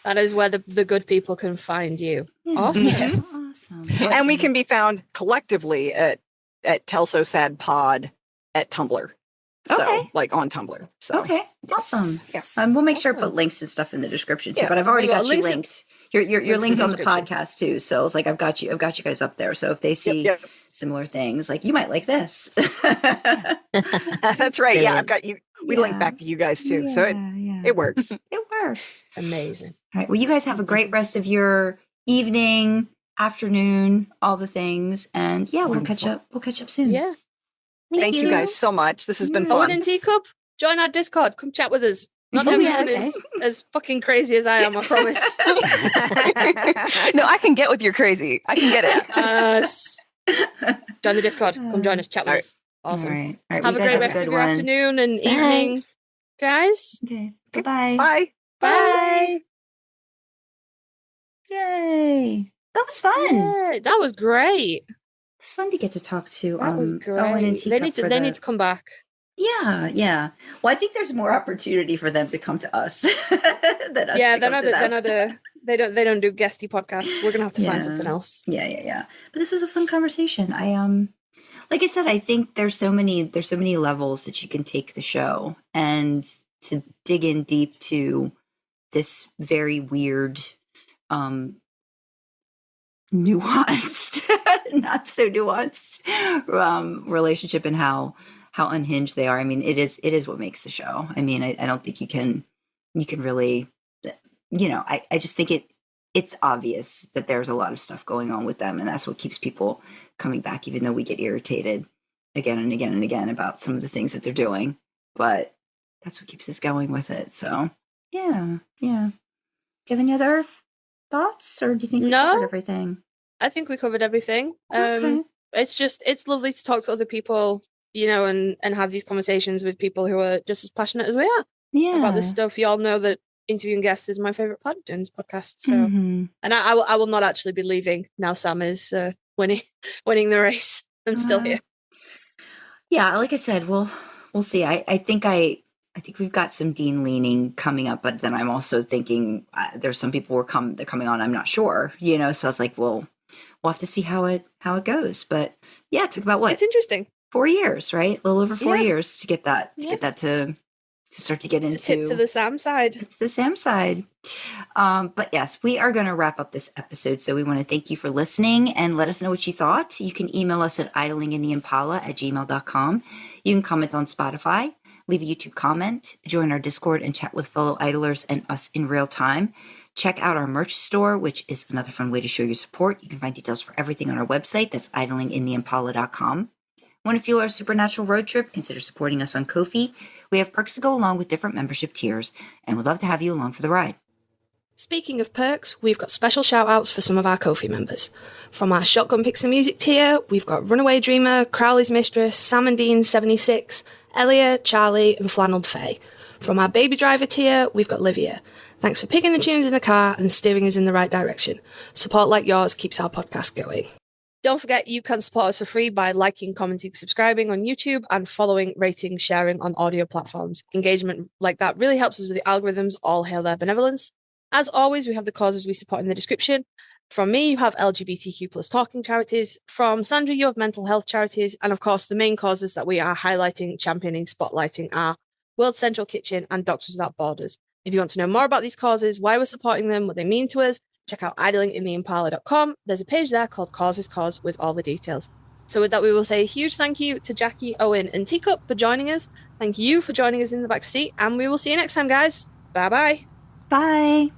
That is where the good people can find you. Yeah. Awesome. Yes. Awesome. And we can be found collectively at TELSOSAD Pod at Tumblr. So, on Tumblr. So, okay, awesome. Yes. We'll make sure to put links and stuff in the description too. Yeah. But I've already got you linked. You're linked on the description. podcast too. So it's I've got you guys up there. So if they see similar things, you might like this. That's right. Yeah, I've got you. We link back to you guys too. Yeah, so it works. It works. Amazing. All right. Well, you guys have a great rest of your evening, afternoon, all the things, and we'll catch up. We'll catch up soon. Yeah. Thank you guys so much. This has been fun. Owen and Teacup, join our Discord. Come chat with us. Not everyone is as fucking crazy as I am, I promise. No, I can get with your crazy. I can get it. Join the Discord. Come join us. Chat with us. Awesome. All right. Have a great rest of your afternoon and evening, guys. Okay. Bye-bye. Bye. Bye. Yay. That was fun. Yeah, that was great. It's fun to get to talk to That was great. Owen and Teacup. They need to come back. Yeah. Well, I think there's more opportunity for them to come to us than us. Yeah, they don't do guesty podcasts. We're gonna have to find something else. Yeah. But this was a fun conversation. Like I said, I think there's so many levels that you can take the show, and to dig in deep to this very weird, nuanced, not so nuanced relationship and how unhinged they are. I mean, it is what makes the show. I mean, I don't think you can really, I just think it's obvious that there's a lot of stuff going on with them, and that's what keeps people coming back, even though we get irritated again and again and again about some of the things that they're doing. But that's what keeps us going with it. So yeah. Do you have any other thoughts, or do you think we covered everything? I think we covered everything. Okay. It's lovely to talk to other people, and have these conversations with people who are just as passionate as we are about this stuff. You all know that interviewing guests is my favorite part of doing this podcast. So, and I will not actually be leaving now. Sam is winning the race. I'm still here. Yeah, like I said, we'll see. I think we've got some Dean leaning coming up, but then I'm also thinking there's some people they're coming on. I'm not sure, So I was like, we'll have to see how it goes. But yeah, it took about what? It's interesting. 4 years, right? A little over 4 years to get that to start to get into to the Sam side. To the Sam side. But yes, we are going to wrap up this episode. So we want to thank you for listening and let us know what you thought. You can email us at idlinginttheimpala@gmail.com. You can comment on Spotify, leave a YouTube comment, join our Discord, and chat with fellow idlers and us in real time. Check out our merch store, which is another fun way to show your support. You can find details for everything on our website. That's idlinginttheimpala.com. Want to fuel our supernatural road trip? Consider supporting us on Ko-fi. We have perks to go along with different membership tiers, and we'd love to have you along for the ride. Speaking of perks, we've got special shout-outs for some of our Ko-fi members. From our Shotgun Picks and Music tier, we've got Runaway Dreamer, Crowley's Mistress, Sam and Dean 76, Elia, Charlie, and Flannelled Faye. From our Baby Driver tier, we've got Livia. Thanks for picking the tunes in the car and steering us in the right direction. Support like yours keeps our podcast going. Don't forget you can support us for free by liking, commenting, subscribing on YouTube, and following, rating, sharing on audio platforms. Engagement like that really helps us with the algorithms. All hail their benevolence. As always, we have the causes we support in the description. From me, you have LGBTQ plus talking charities. From Sandra, you have mental health charities. And of course, the main causes that we are highlighting, championing, spotlighting are World Central Kitchen and Doctors Without Borders. If you want to know more about these causes, why we're supporting them, what they mean to us, check out idlingintheimpala.com. There's a page there called Causes Cause with all the details. So with that, we will say a huge thank you to Jackie, Owen, and Teacup for joining us. Thank you for joining us in the back seat, and we will see you next time, guys. Bye-bye. Bye.